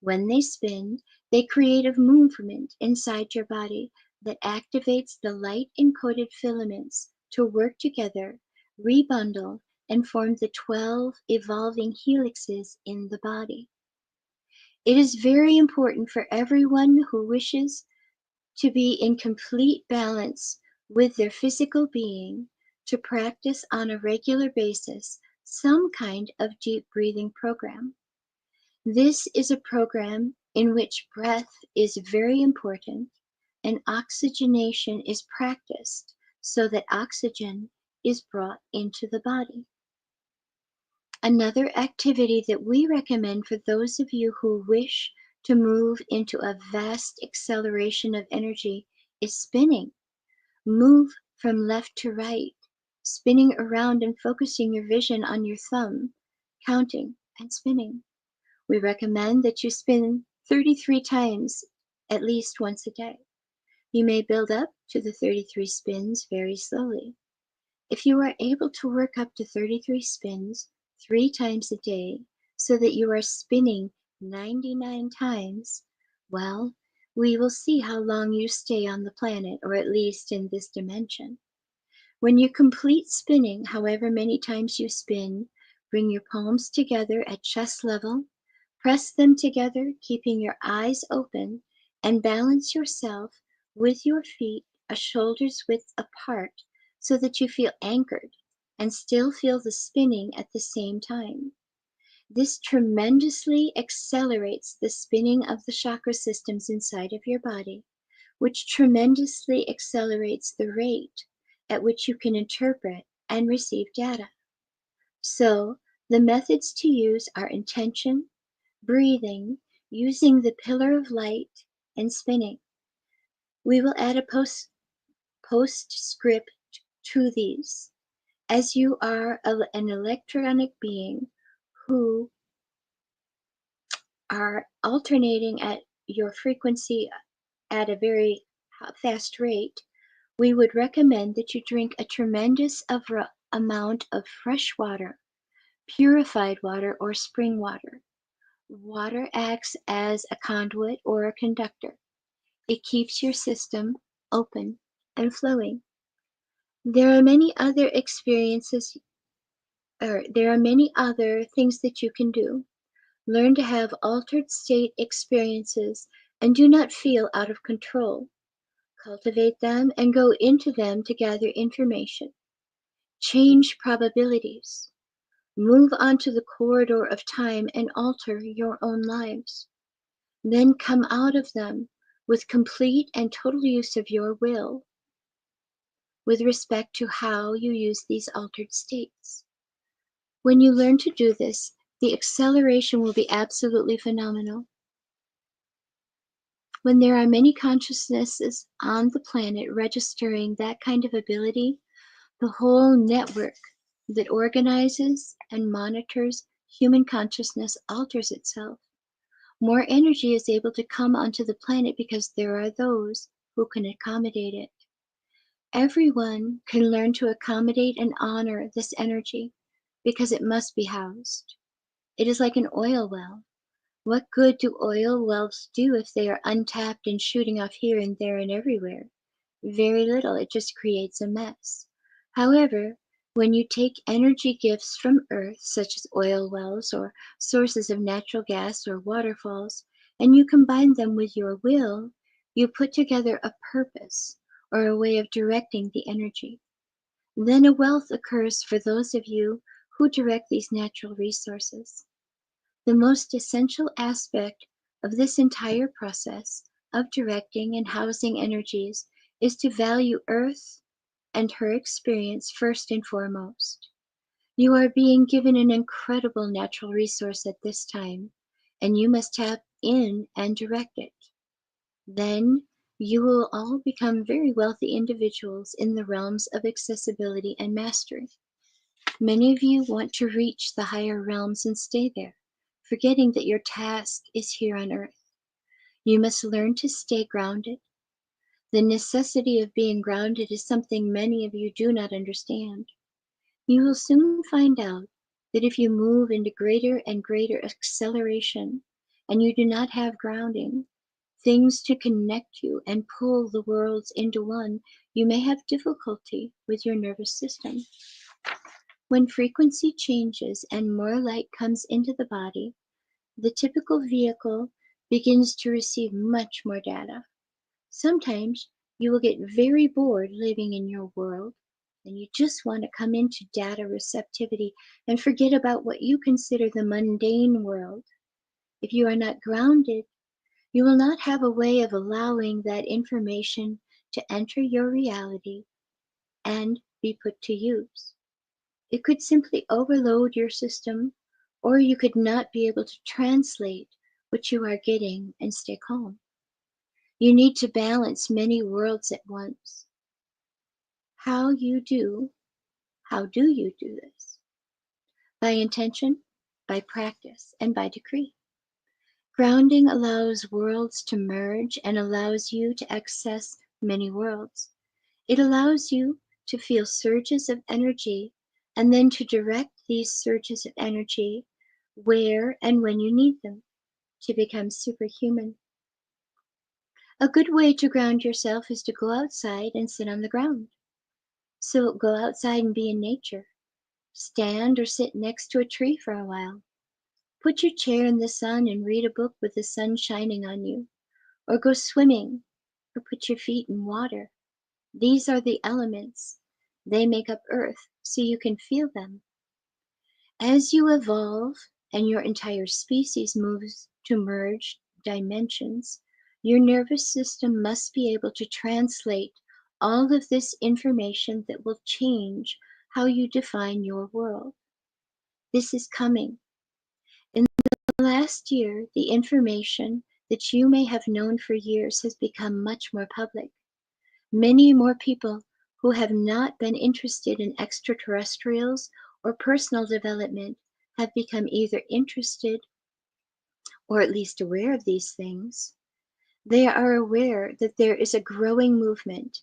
When they spin, they create a movement inside your body that activates the light encoded filaments to work together, rebundle, and form the 12 evolving helixes in the body. It is very important for everyone who wishes to be in complete balance with their physical being to practice on a regular basis some kind of deep breathing program. This is a program in which breath is very important and oxygenation is practiced so that oxygen is brought into the body. Another activity that we recommend for those of you who wish to move into a vast acceleration of energy is spinning. Move from left to right, spinning around and focusing your vision on your thumb, counting and spinning. We recommend that you spin 33 times at least once a day. You may build up to the 33 spins very slowly. If you are able to work up to 33 spins 3 times a day, so that you are spinning 99 times, well, we will see how long you stay on the planet, or at least in this dimension. When you complete spinning, however many times you spin, bring your palms together at chest level, press them together, keeping your eyes open, and balance yourself with your feet a shoulder's width apart so that you feel anchored and still feel the spinning at the same time. This tremendously accelerates the spinning of the chakra systems inside of your body, which tremendously accelerates the rate at which you can interpret and receive data. So, the methods to use are intention, breathing, using the pillar of light, and spinning. We will add a postscript to these. As you are an electronic being who are alternating at your frequency at a very fast rate, we would recommend that you drink a tremendous amount of fresh water, purified water, or spring water. Water acts as a conduit or a conductor. It keeps your system open and flowing. There are many other things that you can do. Learn to have altered state experiences and do not feel out of control. Cultivate them and go into them to gather information. Change probabilities. Move onto the corridor of time and alter your own lives. Then come out of them with complete and total use of your will with respect to how you use these altered states. When you learn to do this, the acceleration will be absolutely phenomenal. When there are many consciousnesses on the planet registering that kind of ability, the whole network that organizes and monitors human consciousness alters itself. More energy is able to come onto the planet because there are those who can accommodate it. Everyone can learn to accommodate and honor this energy because it must be housed. It is like an oil well. What good do oil wells do if they are untapped and shooting off here and there and everywhere? Very little, it just creates a mess. However, when you take energy gifts from Earth, such as oil wells or sources of natural gas or waterfalls, and you combine them with your will, you put together a purpose or a way of directing the energy. Then a wealth occurs for those of you who direct these natural resources. The most essential aspect of this entire process of directing and housing energies is to value Earth and her experience first and foremost. You are being given an incredible natural resource at this time, and you must tap in and direct it. Then you will all become very wealthy individuals in the realms of accessibility and mastery. Many of you want to reach the higher realms and stay there, forgetting that your task is here on Earth. You must learn to stay grounded. The necessity of being grounded is something many of you do not understand. You will soon find out that if you move into greater and greater acceleration and you do not have grounding, things to connect you and pull the worlds into one, you may have difficulty with your nervous system. When frequency changes and more light comes into the body, the typical vehicle begins to receive much more data. Sometimes you will get very bored living in your world, and you just want to come into data receptivity and forget about what you consider the mundane world. If you are not grounded, you will not have a way of allowing that information to enter your reality and be put to use. It could simply overload your system, or you could not be able to translate what you are getting and stay calm. You need to balance many worlds at once. How do you do this? By intention, by practice, and by decree. Grounding allows worlds to merge and allows you to access many worlds. It allows you to feel surges of energy and then to direct these surges of energy where and when you need them to become superhuman. A good way to ground yourself is to go outside and sit on the ground. So go outside and be in nature. Stand or sit next to a tree for a while. Put your chair in the sun and read a book with the sun shining on you. Or go swimming, or put your feet in water. These are the elements. They make up Earth, so you can feel them. As you evolve and your entire species moves to merge dimensions, your nervous system must be able to translate all of this information that will change how you define your world. This is coming. In the last year, the information that you may have known for years has become much more public. Many more people who have not been interested in extraterrestrials or personal development have become either interested or at least aware of these things. They are aware that there is a growing movement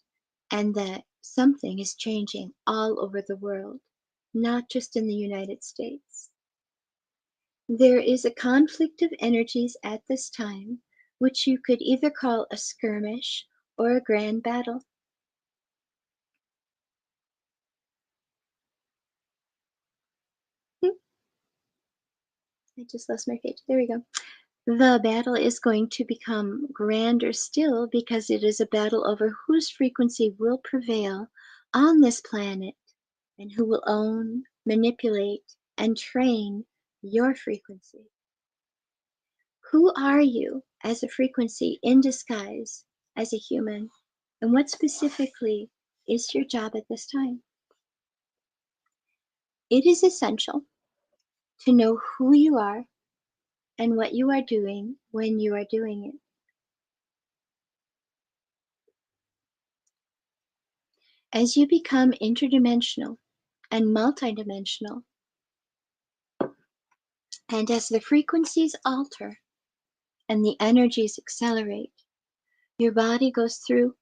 and that something is changing all over the world, not just in the United States. There is a conflict of energies at this time, which you could either call a skirmish or a grand battle. I just lost my page. There we go. The battle is going to become grander still because it is a battle over whose frequency will prevail on this planet and who will own, manipulate, and train your frequency. Who are you as a frequency in disguise as a human? And what specifically is your job at this time? It is essential to know who you are and what you are doing when you are doing it. As you become interdimensional and multidimensional, and as the frequencies alter and the energies accelerate, your body goes through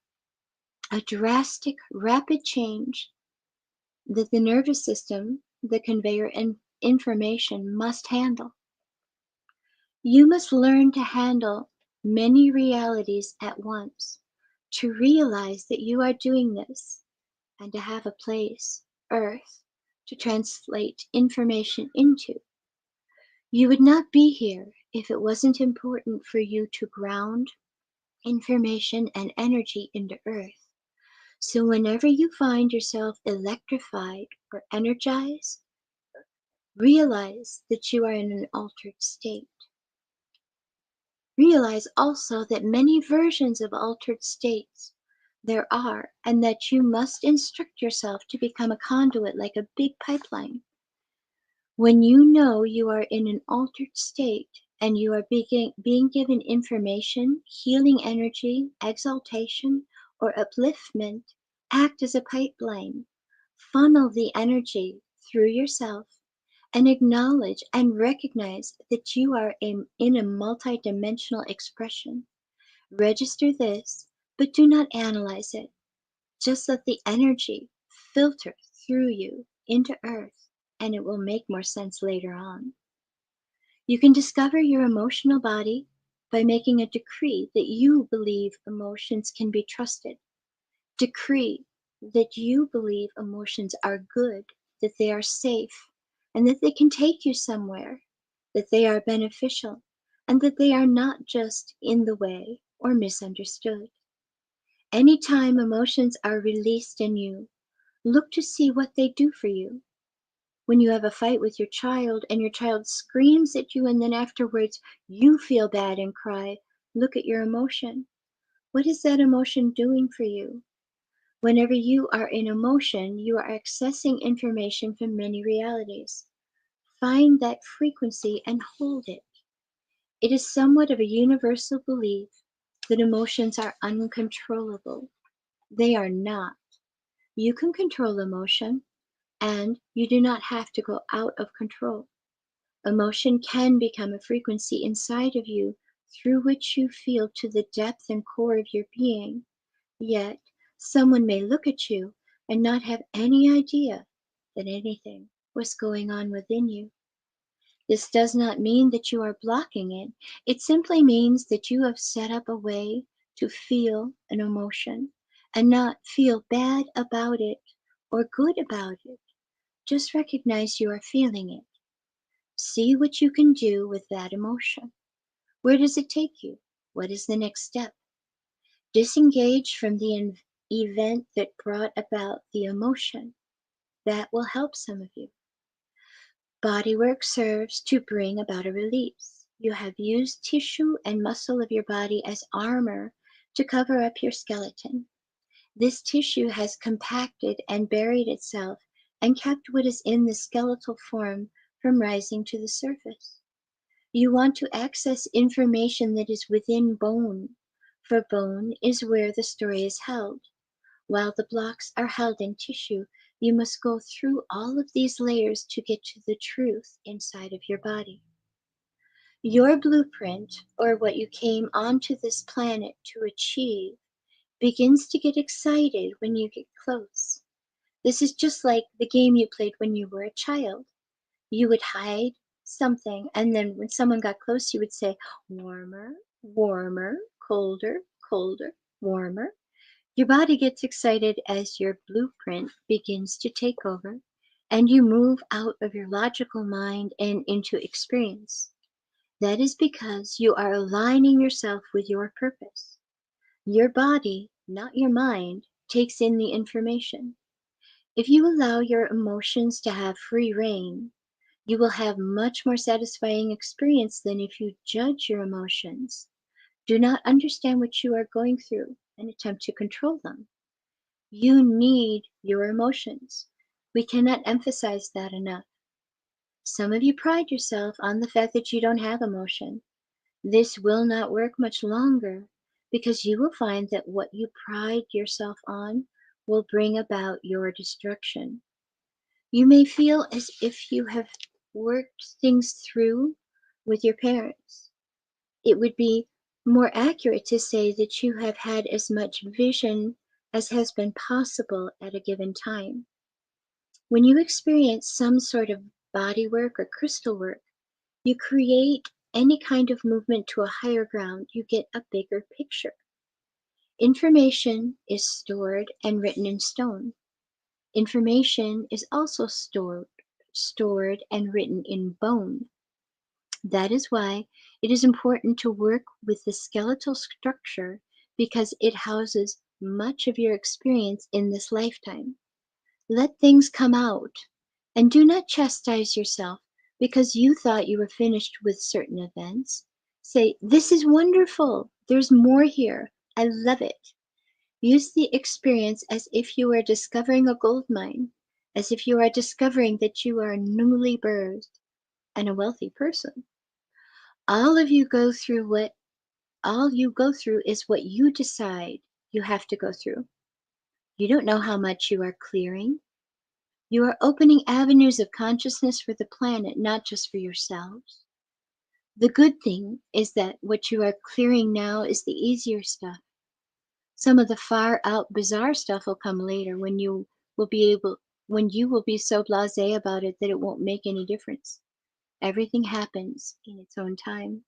a drastic, rapid change that the nervous system, the conveyor and information must handle. You must learn to handle many realities at once, to realize that you are doing this, and to have a place, Earth, to translate information into. You would not be here if it wasn't important for you to ground information and energy into Earth. So whenever you find yourself electrified or energized, realize that you are in an altered state. Realize also that many versions of altered states there are, and that you must instruct yourself to become a conduit like a big pipeline. When you know you are in an altered state and you are being given information, healing energy, exaltation, or upliftment, act as a pipeline. Funnel the energy through yourself and acknowledge and recognize that you are in a multidimensional expression. Register this, but do not analyze it. Just let the energy filter through you into Earth, and it will make more sense later on. You can discover your emotional body by making a decree that you believe emotions can be trusted. Decree that you believe emotions are good, that they are safe, and that they can take you somewhere, that they are beneficial, and that they are not just in the way or misunderstood. Anytime emotions are released in you, look to see what they do for you. When you have a fight with your child and your child screams at you and then afterwards you feel bad and cry, look at your emotion. What is that emotion doing for you? Whenever you are in emotion, you are accessing information from many realities. Find that frequency and hold it. It is somewhat of a universal belief that emotions are uncontrollable. They are not. You can control emotion, and you do not have to go out of control. Emotion can become a frequency inside of you through which you feel to the depth and core of your being. Yet, someone may look at you and not have any idea that anything was going on within you. This does not mean that you are blocking it. It simply means that you have set up a way to feel an emotion and not feel bad about it or good about it. Just recognize you are feeling it. See what you can do with that emotion. Where does it take you? What is the next step? Disengage from the event that brought about the emotion. That will help some of you. Bodywork serves to bring about a release. You have used tissue and muscle of your body as armor to cover up your skeleton. This tissue has compacted and buried itself and kept what is in the skeletal form from rising to the surface. You want to access information that is within bone, for bone is where the story is held. While the blocks are held in tissue, you must go through all of these layers to get to the truth inside of your body. Your blueprint, or what you came onto this planet to achieve, begins to get excited when you get close. This is just like the game you played when you were a child. You would hide something, and then when someone got close, you would say, warmer, warmer, colder, colder, warmer. Your body gets excited as your blueprint begins to take over, and you move out of your logical mind and into experience. That is because you are aligning yourself with your purpose. Your body, not your mind, takes in the information. If you allow your emotions to have free reign, you will have much more satisfying experience than if you judge your emotions, do not understand what you are going through, and attempt to control them. You need your emotions. We cannot emphasize that enough. Some of you pride yourself on the fact that you don't have emotion. This will not work much longer because you will find that what you pride yourself on will bring about your destruction. You may feel as if you have worked things through with your parents. It would be more accurate to say that you have had as much vision as has been possible at a given time. When you experience some sort of body work or crystal work, you create any kind of movement to a higher ground, you get a bigger picture. Information is stored and written in stone. Information is also stored and written in bone. That is why it is important to work with the skeletal structure because it houses much of your experience in this lifetime. Let things come out and do not chastise yourself because you thought you were finished with certain events. Say, this is wonderful. There's more here. I love it. Use the experience as if you were discovering a gold mine, as if you are discovering that you are newly birthed and a wealthy person. All you go through is what you decide you have to go through. You don't know how much you are clearing. You are opening avenues of consciousness for the planet, not just for yourselves. The good thing is that what you are clearing now is the easier stuff. Some of the far out bizarre stuff will come later when you will be so blasé about it that it won't make any difference. Everything happens in its own time.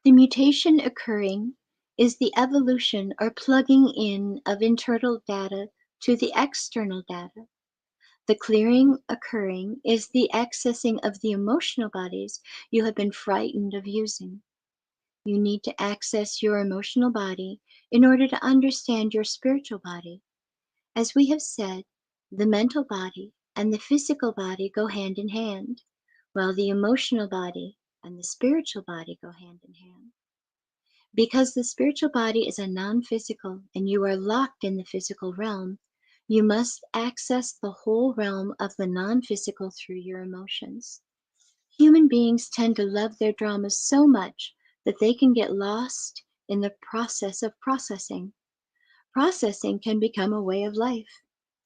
The mutation occurring is the evolution or plugging in of internal data to the external data. The clearing occurring is the accessing of the emotional bodies you have been frightened of using. You need to access your emotional body in order to understand your spiritual body. As we have said, the mental body and the physical body go hand in hand, while the emotional body and the spiritual body go hand in hand. Because the spiritual body is a non-physical and you are locked in the physical realm, you must access the whole realm of the non-physical through your emotions. Human beings tend to love their dramas so much that they can get lost in the process of processing. Processing can become a way of life.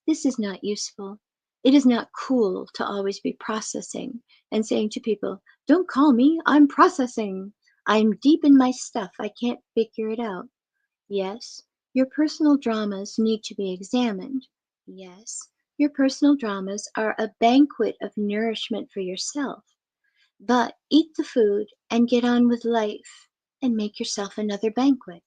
This is not useful. It is not cool to always be processing and saying to people, don't call me, I'm processing. I'm deep in my stuff, I can't figure it out. Yes, your personal dramas need to be examined, Yes, your personal dramas are a banquet of nourishment for yourself, but eat the food and get on with life and make yourself another banquet.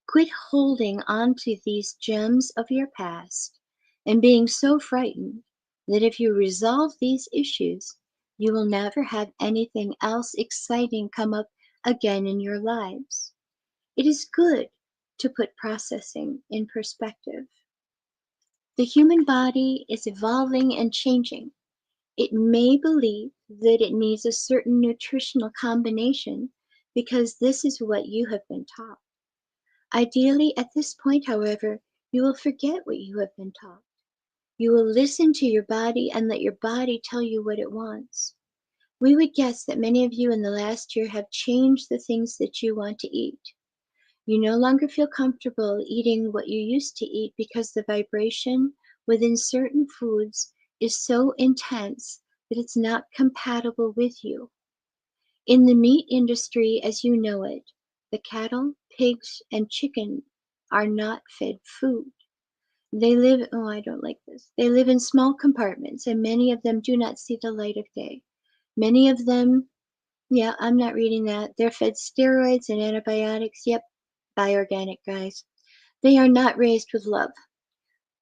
Quit holding on to these gems of your past and being so frightened that if you resolve these issues, you will never have anything else exciting come up again in your lives. It is good to put processing in perspective. The human body is evolving and changing. It may believe that it needs a certain nutritional combination because this is what you have been taught. Ideally, at this point, however, you will forget what you have been taught. You will listen to your body and let your body tell you what it wants. We would guess that many of you in the last year have changed the things that you want to eat. You no longer feel comfortable eating what you used to eat because the vibration within certain foods is so intense that it's not compatible with you. In the meat industry as you know it, the cattle, pigs, and chicken are not fed food. They live, oh, I don't like this. They live in small compartments, and many of them do not see the light of day. Many of them, yeah, I'm not reading that. They're fed steroids and antibiotics. Yep, buy organic, guys. They are not raised with love.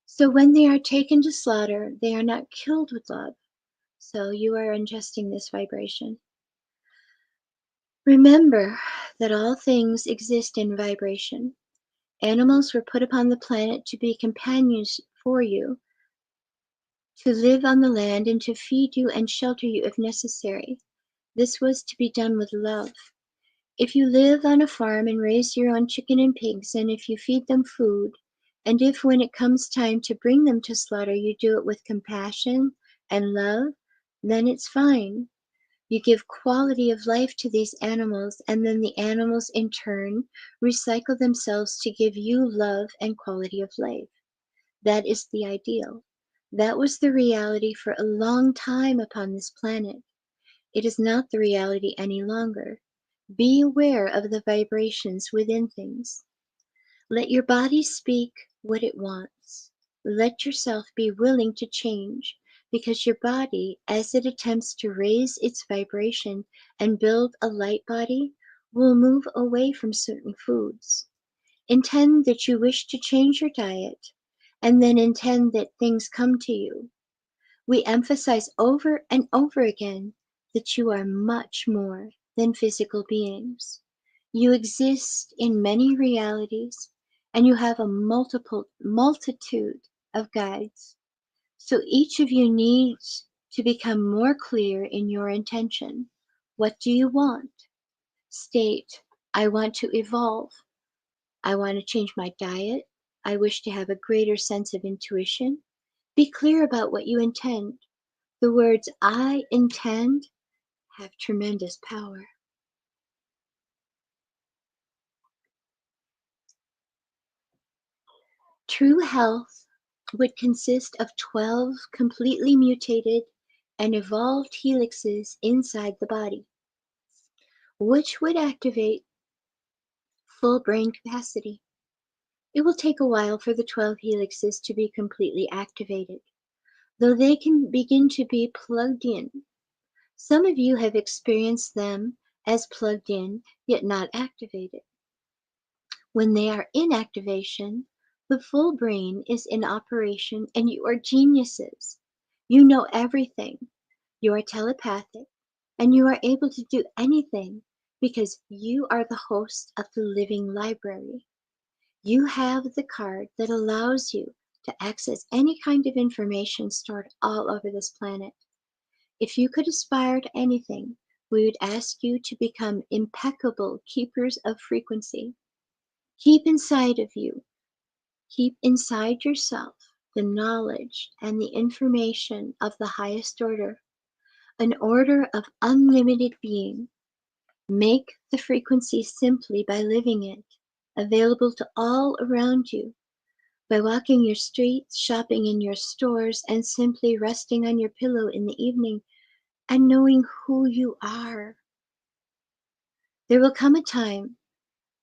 So when they are taken to slaughter, they are not killed with love. So you are ingesting this vibration. Remember that all things exist in vibration. Animals were put upon the planet to be companions for you, to live on the land and to feed you and shelter you if necessary. This was to be done with love. If you live on a farm and raise your own chicken and pigs, and if you feed them food, and if when it comes time to bring them to slaughter, you do it with compassion and love, then it's fine. You give quality of life to these animals, and then the animals in turn recycle themselves to give you love and quality of life. That is the ideal. That was the reality for a long time upon this planet. It is not the reality any longer. Be aware of the vibrations within things. Let your body speak what it wants. Let yourself be willing to change, because your body, as it attempts to raise its vibration and build a light body, will move away from certain foods. Intend that you wish to change your diet, and then intend that things come to you. We emphasize over and over again that you are much more than physical beings. You exist in many realities, and you have a multitude of guides. So each of you needs to become more clear in your intention. What do you want? State, I want to evolve. I want to change my diet. I wish to have a greater sense of intuition. Be clear about what you intend. The words I intend have tremendous power. True health would consist of 12 completely mutated and evolved helixes inside the body, which would activate full brain capacity. It will take a while for the 12 helixes to be completely activated, though they can begin to be plugged in. Some of you have experienced them as plugged in, yet not activated. When they are in activation, the full brain is in operation and you are geniuses. You know everything. You are telepathic and you are able to do anything because you are the host of the living library. You have the card that allows you to access any kind of information stored all over this planet. If you could aspire to anything, we would ask you to become impeccable keepers of frequency. Keep inside of you, keep inside yourself the knowledge and the information of the highest order, an order of unlimited being. Make the frequency simply by living it, available to all around you, by walking your streets, shopping in your stores, and simply resting on your pillow in the evening and knowing who you are. There will come a time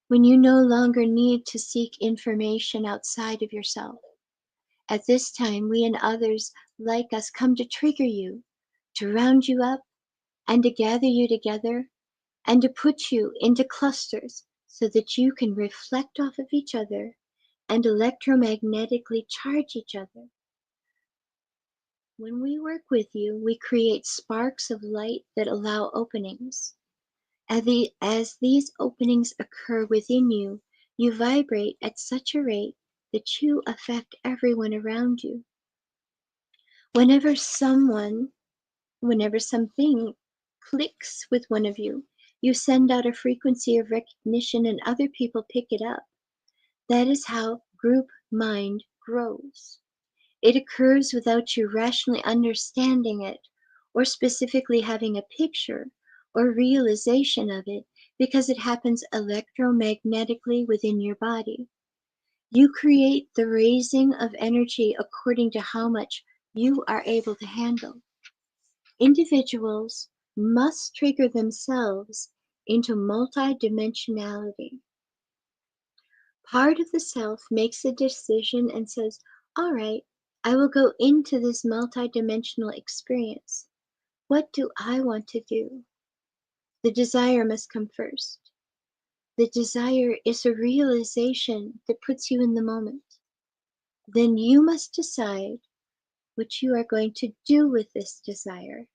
when you no longer need to seek information outside of yourself. At this time, we and others like us come to trigger you, to round you up, and to gather you together, and to put you into clusters so that you can reflect off of each other and electromagnetically charge each other. When we work with you, we create sparks of light that allow openings. As these openings occur within you, you vibrate at such a rate that you affect everyone around you. Whenever something clicks with one of you, you send out a frequency of recognition and other people pick it up. That is how group mind grows. It occurs without you rationally understanding it or specifically having a picture or realization of it, because it happens electromagnetically within your body. You create the raising of energy according to how much you are able to handle. Individuals must trigger themselves into multidimensionality. Part of the self makes a decision and says, all right, I will go into this multidimensional experience. What do I want to do? The desire must come first. The desire is a realization that puts you in the moment. Then you must decide what you are going to do with this desire.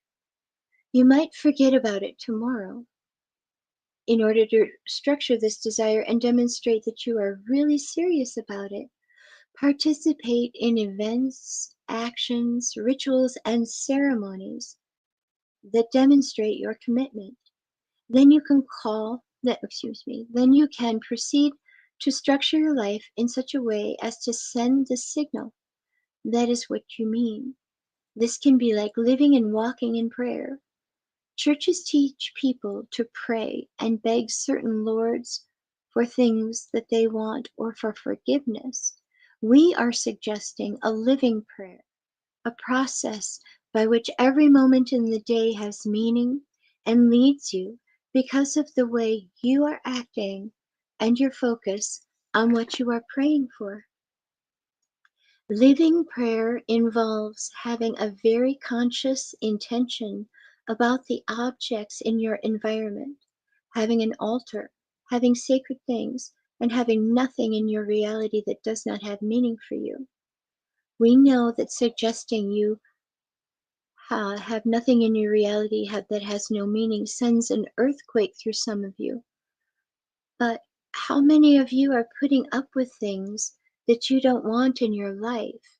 You might forget about it tomorrow. In order to structure this desire and demonstrate that you are really serious about it, participate in events, actions, rituals, and ceremonies that demonstrate your commitment. Then you can then you can proceed to structure your life in such a way as to send the signal that is what you mean. This can be like living and walking in prayer. Churches teach people to pray and beg certain lords for things that they want or for forgiveness. We are suggesting a living prayer, a process by which every moment in the day has meaning and leads you because of the way you are acting and your focus on what you are praying for. Living prayer involves having a very conscious intention about the objects in your environment, having an altar, having sacred things, and having nothing in your reality that does not have meaning for you. We know that suggesting you have nothing in your reality that has no meaning sends an earthquake through some of you. But how many of you are putting up with things that you don't want in your life?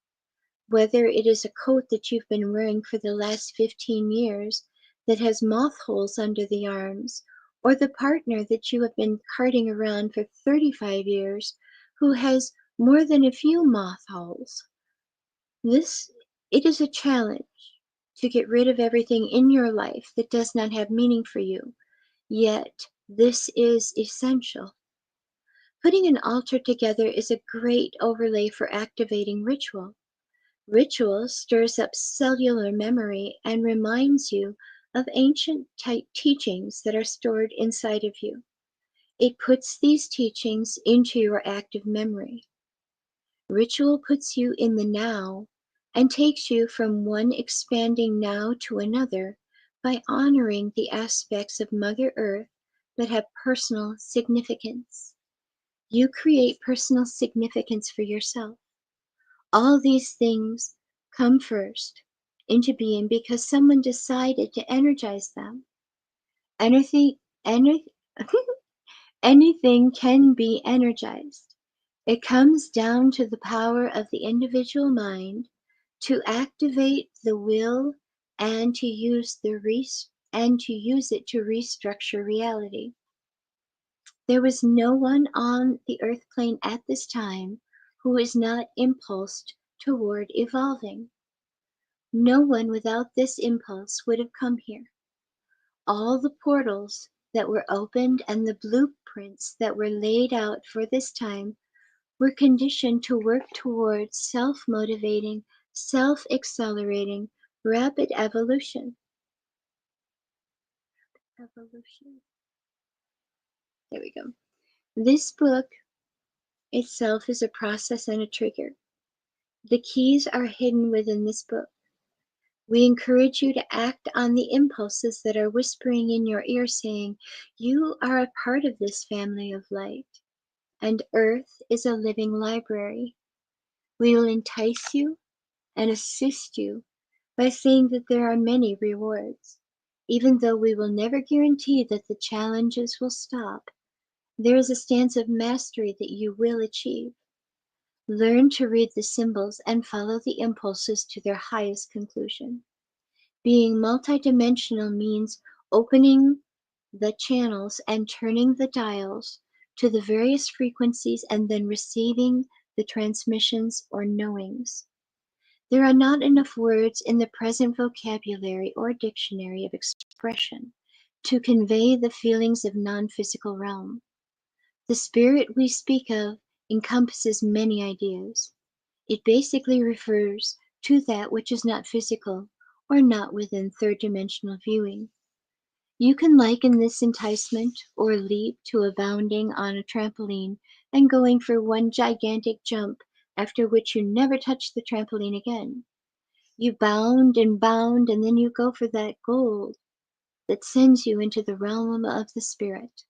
Whether it is a coat that you've been wearing for the last 15 years that has moth holes under the arms, or the partner that you have been carting around for 35 years who has more than a few moth holes. It is a challenge to get rid of everything in your life that does not have meaning for you, yet this is essential. Putting an altar together is a great overlay for activating ritual. Ritual stirs up cellular memory and reminds you of ancient teachings that are stored inside of you. It puts these teachings into your active memory. Ritual puts you in the now and takes you from one expanding now to another by honoring the aspects of Mother Earth that have personal significance. You create personal significance for yourself. All these things come first into being because someone decided to energize them. Anything, any, anything can be energized. It comes down to the power of the individual mind to activate the will and to use it to restructure reality. There was no one on the earth plane at this time who is not impulsed toward evolving. No one without this impulse would have come here. All the portals that were opened and the blueprints that were laid out for this time were conditioned to work towards self-motivating, self-accelerating, rapid evolution. There we go. This book itself is a process and a trigger. The keys are hidden within this book. We encourage you to act on the impulses that are whispering in your ear saying, you are a part of this family of light, and Earth is a living library. We will entice you and assist you by saying that there are many rewards. Even though we will never guarantee that the challenges will stop, there is a stance of mastery that you will achieve. Learn to read the symbols and follow the impulses to their highest conclusion. Being multidimensional means opening the channels and turning the dials to the various frequencies and then receiving the transmissions or knowings. There are not enough words in the present vocabulary or dictionary of expression to convey the feelings of non-physical realm. The spirit we speak of encompasses many ideas. It basically refers to that which is not physical or not within third-dimensional viewing. You can liken this enticement or leap to a bounding on a trampoline and going for one gigantic jump, after which you never touch the trampoline again. You bound, and then you go for that gold that sends you into the realm of the spirit.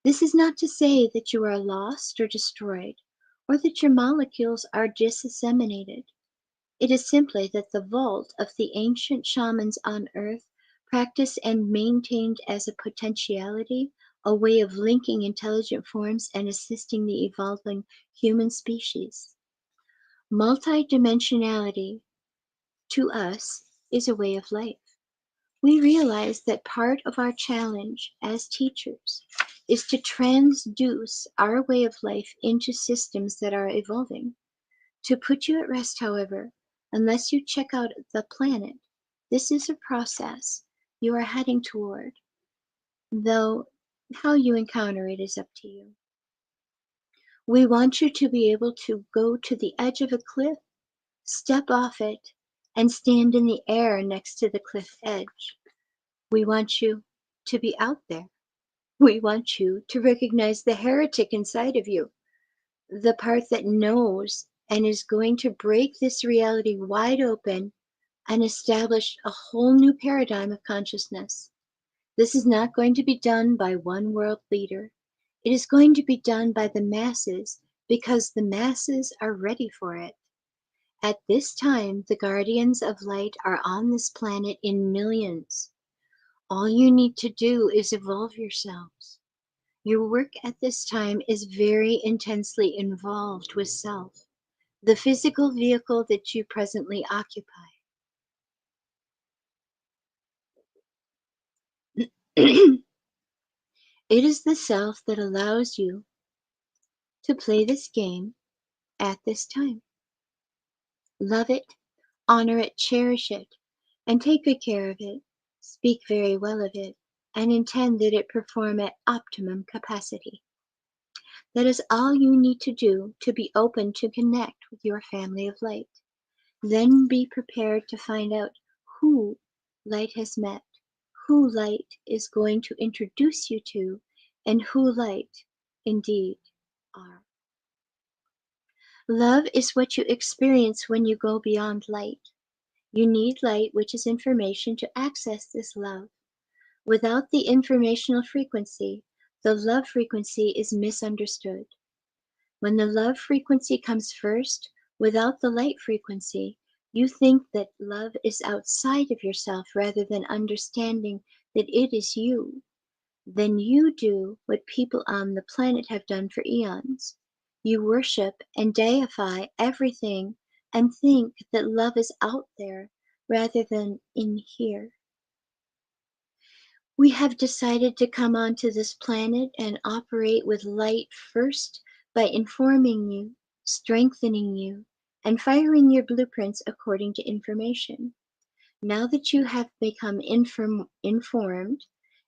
This is not to say that you are lost or destroyed, or that your molecules are disseminated. It is simply that the vault of the ancient shamans on Earth practiced and maintained as a potentiality, a way of linking intelligent forms and assisting the evolving human species. Multidimensionality, to us, is a way of life. We realize that part of our challenge as teachers is to transduce our way of life into systems that are evolving. To put you at rest, however, unless you check out the planet, this is a process you are heading toward, though how you encounter it is up to you. We want you to be able to go to the edge of a cliff, step off it, and stand in the air next to the cliff edge. We want you to be out there. We want you to recognize the heretic inside of you, the part that knows and is going to break this reality wide open and establish a whole new paradigm of consciousness. This is not going to be done by one world leader. It is going to be done by the masses because the masses are ready for it. At this time, the guardians of light are on this planet in millions. All you need to do is evolve yourselves. Your work at this time is very intensely involved with self, the physical vehicle that you presently occupy. It is the self that allows you to play this game at this time. Love it, honor it, cherish it, and take good care of it. Speak very well of it, and intend that it perform at optimum capacity. That is all you need to do to be open to connect with your family of light. Then be prepared to find out who light has met, who light is going to introduce you to, and who light indeed are. Love is what you experience when you go beyond light. You need light, which is information, to access this love. Without the informational frequency, the love frequency is misunderstood. When the love frequency comes first, without the light frequency, you think that love is outside of yourself rather than understanding that it is you. Then you do what people on the planet have done for eons. You worship and deify everything and think that love is out there rather than in here. We have decided to come onto this planet and operate with light first by informing you, strengthening you, and firing your blueprints according to information. Now that you have become informed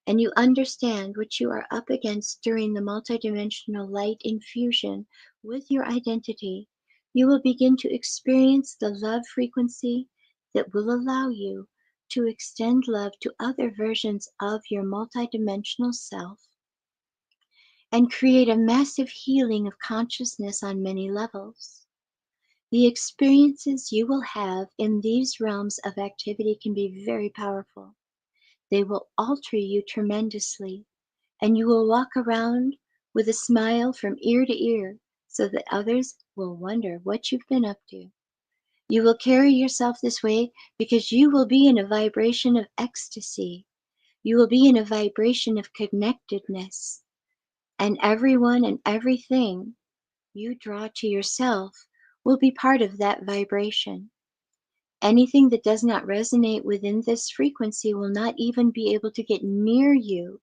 and you understand what you are up against during the multidimensional light infusion with your identity, you will begin to experience the love frequency that will allow you to extend love to other versions of your multidimensional self and create a massive healing of consciousness on many levels. The experiences you will have in these realms of activity can be very powerful. They will alter you tremendously, and you will walk around with a smile from ear to ear so that others will wonder what you've been up to. You will carry yourself this way because you will be in a vibration of ecstasy. You will be in a vibration of connectedness, and everyone and everything you draw to yourself will be part of that vibration. Anything that does not resonate within this frequency will not even be able to get near you.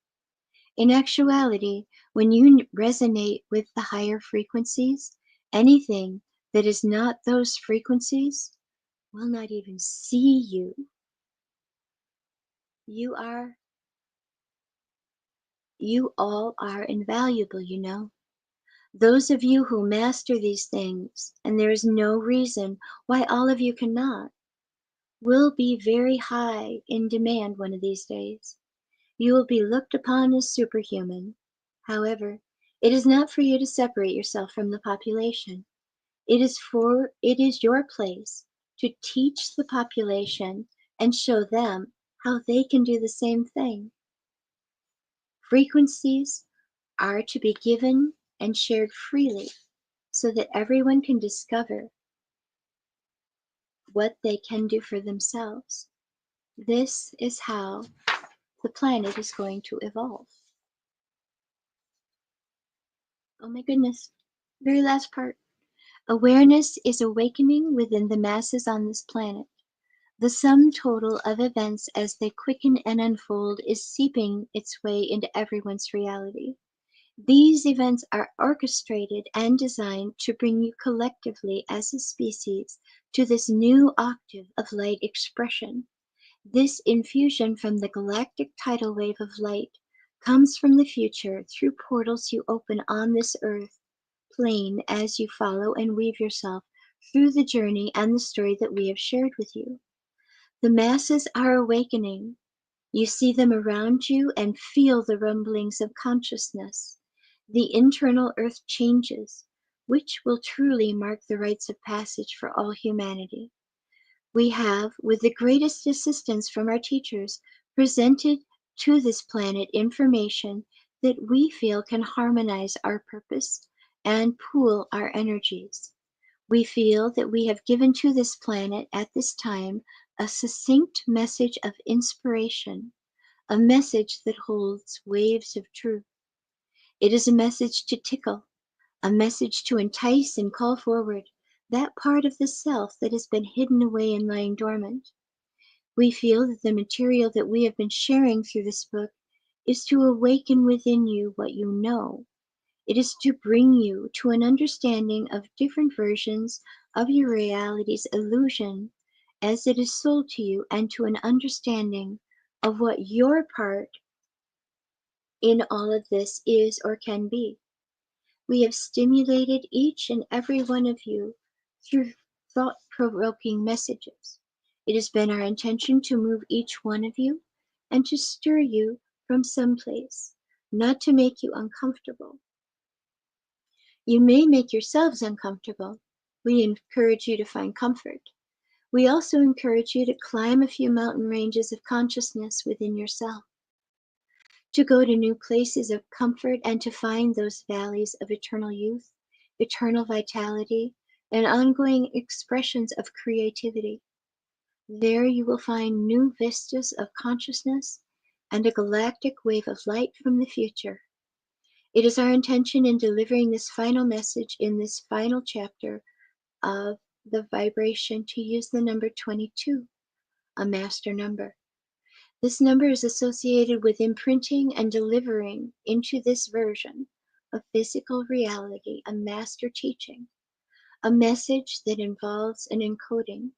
In actuality, when you resonate with the higher frequencies, anything that is not those frequencies will not even see you. You all are invaluable, you know. Those of you who master these things, and there is no reason why all of you cannot, will be very high in demand one of these days. You will be looked upon as superhuman. However, it is not for you to separate yourself from the population. It is your place to teach the population and show them how they can do the same thing. Frequencies are to be given and shared freely so that everyone can discover what they can do for themselves. This is how the planet is going to evolve. Oh my goodness. Very last part. Awareness is awakening within the masses on this planet. The sum total of events as they quicken and unfold is seeping its way into everyone's reality. These events are orchestrated and designed to bring you collectively as a species to this new octave of light expression. This infusion from the galactic tidal wave of light comes from the future through portals you open on this earth plane as you follow and weave yourself through the journey and the story that we have shared with you. The masses are awakening. You see them around you and feel the rumblings of consciousness. The internal earth changes, which will truly mark the rites of passage for all humanity. We have, with the greatest assistance from our teachers, presented to this planet information that we feel can harmonize our purpose and pool our energies. We feel that we have given to this planet at this time a succinct message of inspiration, a message that holds waves of truth. It is a message to tickle, a message to entice and call forward that part of the self that has been hidden away and lying dormant. We feel that the material that we have been sharing through this book is to awaken within you what you know. It is to bring you to an understanding of different versions of your reality's illusion as it is sold to you, and to an understanding of what your part in all of this is or can be. We have stimulated each and every one of you through thought-provoking messages. It has been our intention to move each one of you and to stir you from someplace, not to make you uncomfortable. You may make yourselves uncomfortable. We encourage you to find comfort. We also encourage you to climb a few mountain ranges of consciousness within yourself, to go to new places of comfort and to find those valleys of eternal youth, eternal vitality, and ongoing expressions of creativity. There you will find new vistas of consciousness and a galactic wave of light from the future. It is our intention in delivering this final message in this final chapter of the vibration to use the number 22, a master number. This number is associated with imprinting and delivering into this version of physical reality a master teaching, a message that involves an encoding.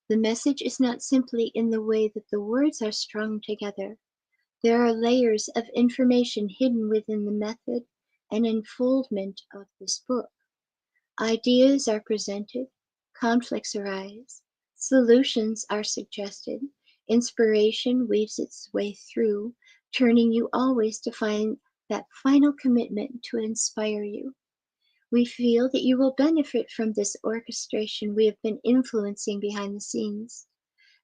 The message is not simply in the way that the words are strung together. There are layers of information hidden within the method and unfoldment of this book. Ideas are presented, conflicts arise, solutions are suggested, inspiration weaves its way through, turning you always to find that final commitment to inspire you. We feel that you will benefit from this orchestration we have been influencing behind the scenes.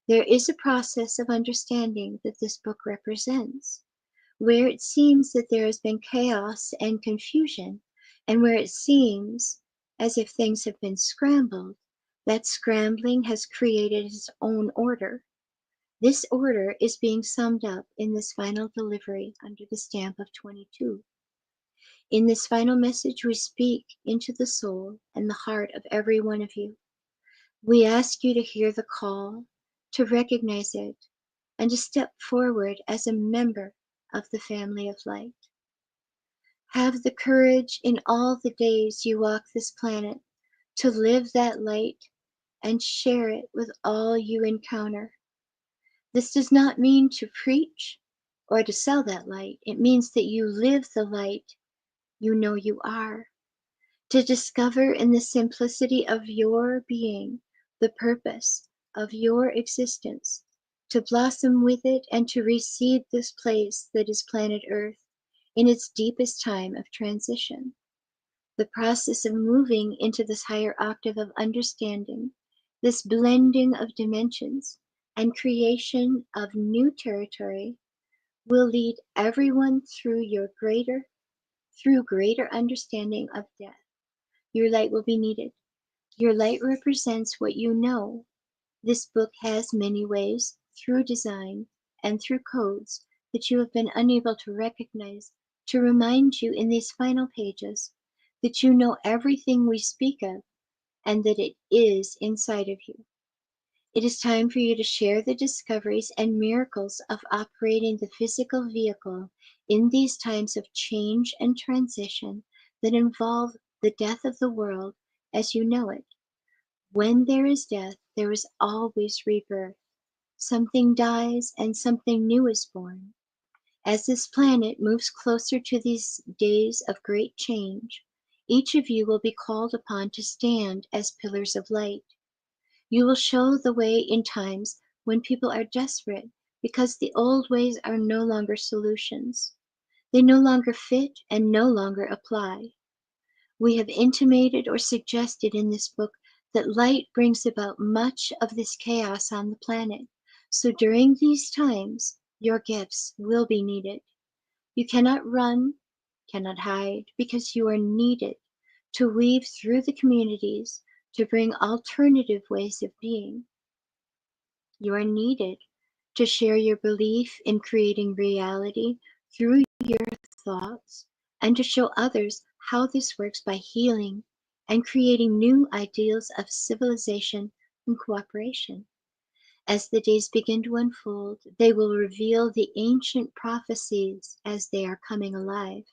There is a process of understanding that this book represents, where it seems that there has been chaos and confusion, and where it seems as if things have been scrambled. That scrambling has created its own order. This order is being summed up in this final delivery under the stamp of 22. In this final message, we speak into the soul and the heart of every one of you. We ask you to hear the call, to recognize it, and to step forward as a member of the family of light. Have the courage in all the days you walk this planet to live that light and share it with all you encounter. This does not mean to preach or to sell that light. It means that you live the light you know you are, to discover in the simplicity of your being the purpose of your existence, to blossom with it and to reseed this place that is planet Earth in its deepest time of transition. The process of moving into this higher octave of understanding, this blending of dimensions and creation of new territory will lead everyone through greater understanding of death. Your light will be needed. Your light represents what you know. This book has many ways, through design and through codes that you have been unable to recognize, to remind you in these final pages that you know everything we speak of and that it is inside of you. It is time for you to share the discoveries and miracles of operating the physical vehicle in these times of change and transition that involve the death of the world as you know it. When there is death, there is always rebirth. Something dies and something new is born. As this planet moves closer to these days of great change, each of you will be called upon to stand as pillars of light. You will show the way in times when people are desperate because the old ways are no longer solutions. They no longer fit and no longer apply. We have intimated or suggested in this book that light brings about much of this chaos on the planet. So during these times, your gifts will be needed. You cannot run, cannot hide, because you are needed to weave through the communities to bring alternative ways of being. You are needed to share your belief in creating reality through your thoughts and to show others how this works by healing and creating new ideals of civilization and cooperation. As the days begin to unfold, they will reveal the ancient prophecies as they are coming alive.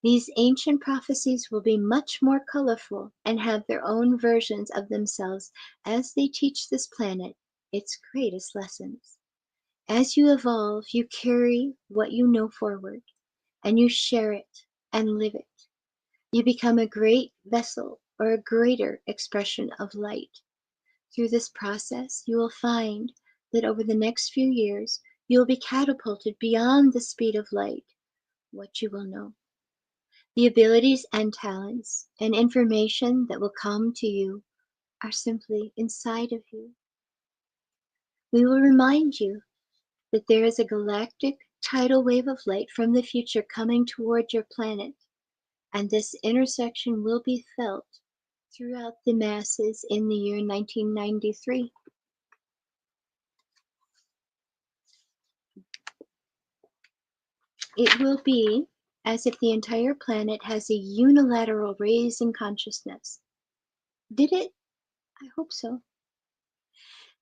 These ancient prophecies will be much more colorful and have their own versions of themselves as they teach this planet its greatest lessons. As you evolve, you carry what you know forward, and you share it and live it. You become a great vessel or a greater expression of light. Through this process, you will find that over the next few years, you will be catapulted beyond the speed of light. What you will know. The abilities and talents and information that will come to you are simply inside of you. We will remind you that there is a galactic tidal wave of light from the future coming toward your planet, and this intersection will be felt throughout the masses in the year 1993. It will be as if the entire planet has a unilateral raise in consciousness. Did it? I hope so.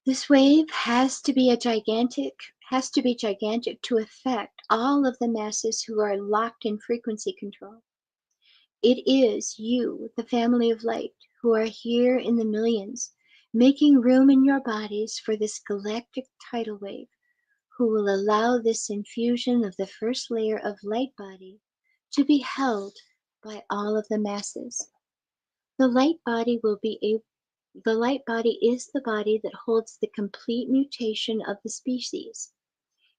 This wave has to be gigantic to affect all of the masses who are locked in frequency control. It is you, the family of light, who are here in the millions, making room in your bodies for this galactic tidal wave, who will allow this infusion of the first layer of light body to be held by all of the masses. The light body is the body that holds the complete mutation of the species.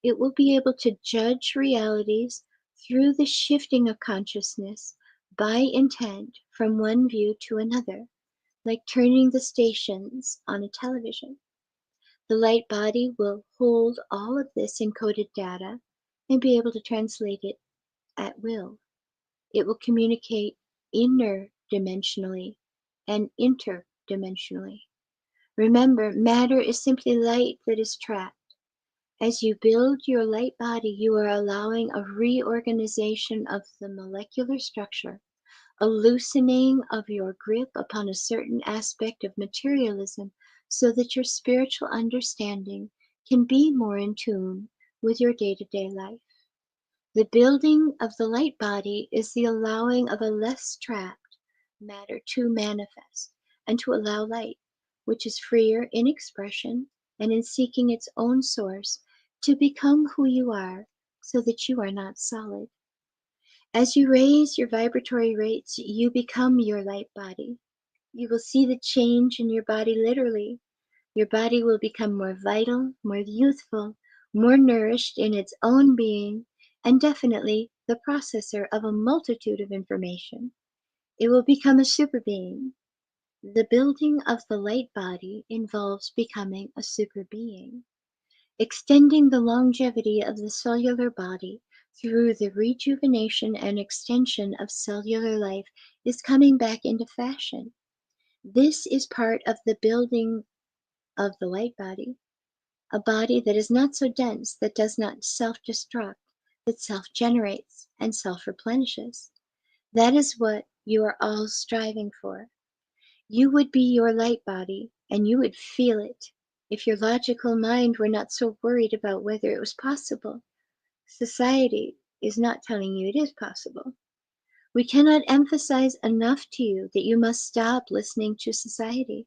It will be able to judge realities through the shifting of consciousness by intent from one view to another, like turning the stations on a television. The light body will hold all of this encoded data and be able to translate it at will. It will communicate interdimensionally and interdimensionally. Remember, matter is simply light that is trapped. As you build your light body, you are allowing a reorganization of the molecular structure, a loosening of your grip upon a certain aspect of materialism so that your spiritual understanding can be more in tune with your day-to-day life. The building of the light body is the allowing of a less trapped matter to manifest and to allow light, which is freer in expression and in seeking its own source, to become who you are so that you are not solid. As you raise your vibratory rates, you become your light body. You will see the change in your body literally. Your body will become more vital, more youthful, more nourished in its own being, and definitely the processor of a multitude of information. It will become a super being. The building of the light body involves becoming a super being. Extending the longevity of the cellular body through the rejuvenation and extension of cellular life is coming back into fashion. This is part of the building of the light body, a body that is not so dense, that does not self-destruct, that self-generates and self-replenishes. That is what you are all striving for. You would be your light body, and you would feel it if your logical mind were not so worried about whether it was possible. Society is not telling you it is possible. We cannot emphasize enough to you that you must stop listening to society.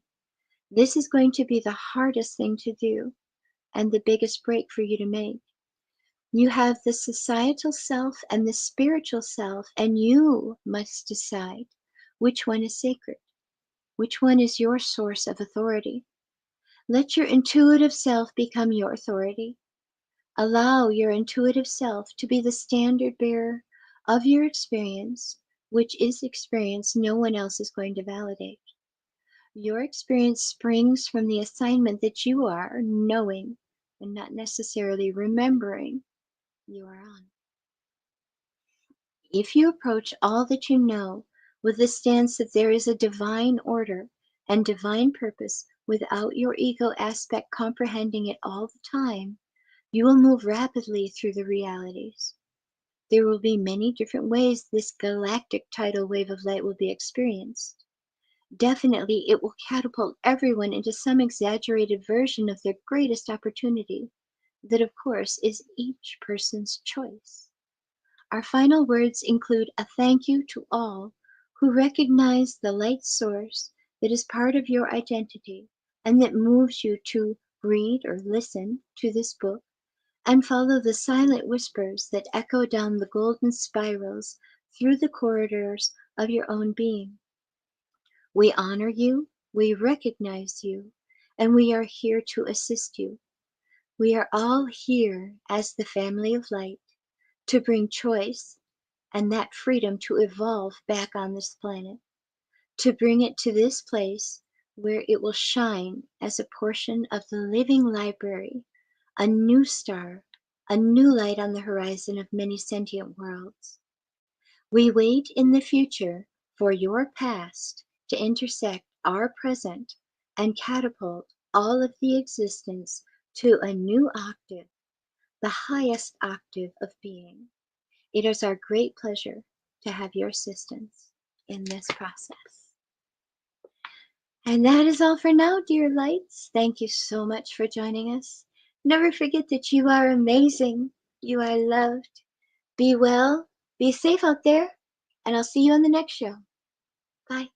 This is going to be the hardest thing to do and the biggest break for you to make. You have the societal self and the spiritual self, and you must decide which one is sacred, which one is your source of authority. Let your intuitive self become your authority. Allow your intuitive self to be the standard bearer of your experience, which is experience no one else is going to validate. Your experience springs from the assignment that you are knowing and not necessarily remembering you are on. If you approach all that you know with the stance that there is a divine order and divine purpose without your ego aspect comprehending it all the time, you will move rapidly through the realities. There will be many different ways this galactic tidal wave of light will be experienced. Definitely, it will catapult everyone into some exaggerated version of their greatest opportunity. That, of course, is each person's choice. Our final words include a thank you to all who recognize the light source that is part of your identity and that moves you to read or listen to this book and follow the silent whispers that echo down the golden spirals through the corridors of your own being. We honor you, we recognize you, and we are here to assist you. We are all here as the family of light to bring choice and that freedom to evolve back on this planet, to bring it to this place where it will shine as a portion of the living library, a new star, a new light on the horizon of many sentient worlds. We wait in the future for your past to intersect our present and catapult all of the existence to a new octave, the highest octave of being. It is our great pleasure to have your assistance in this process. And that is all for now, dear lights. Thank you so much for joining us. Never forget that you are amazing. You are loved. Be well, be safe out there, and I'll see you on the next show. Bye.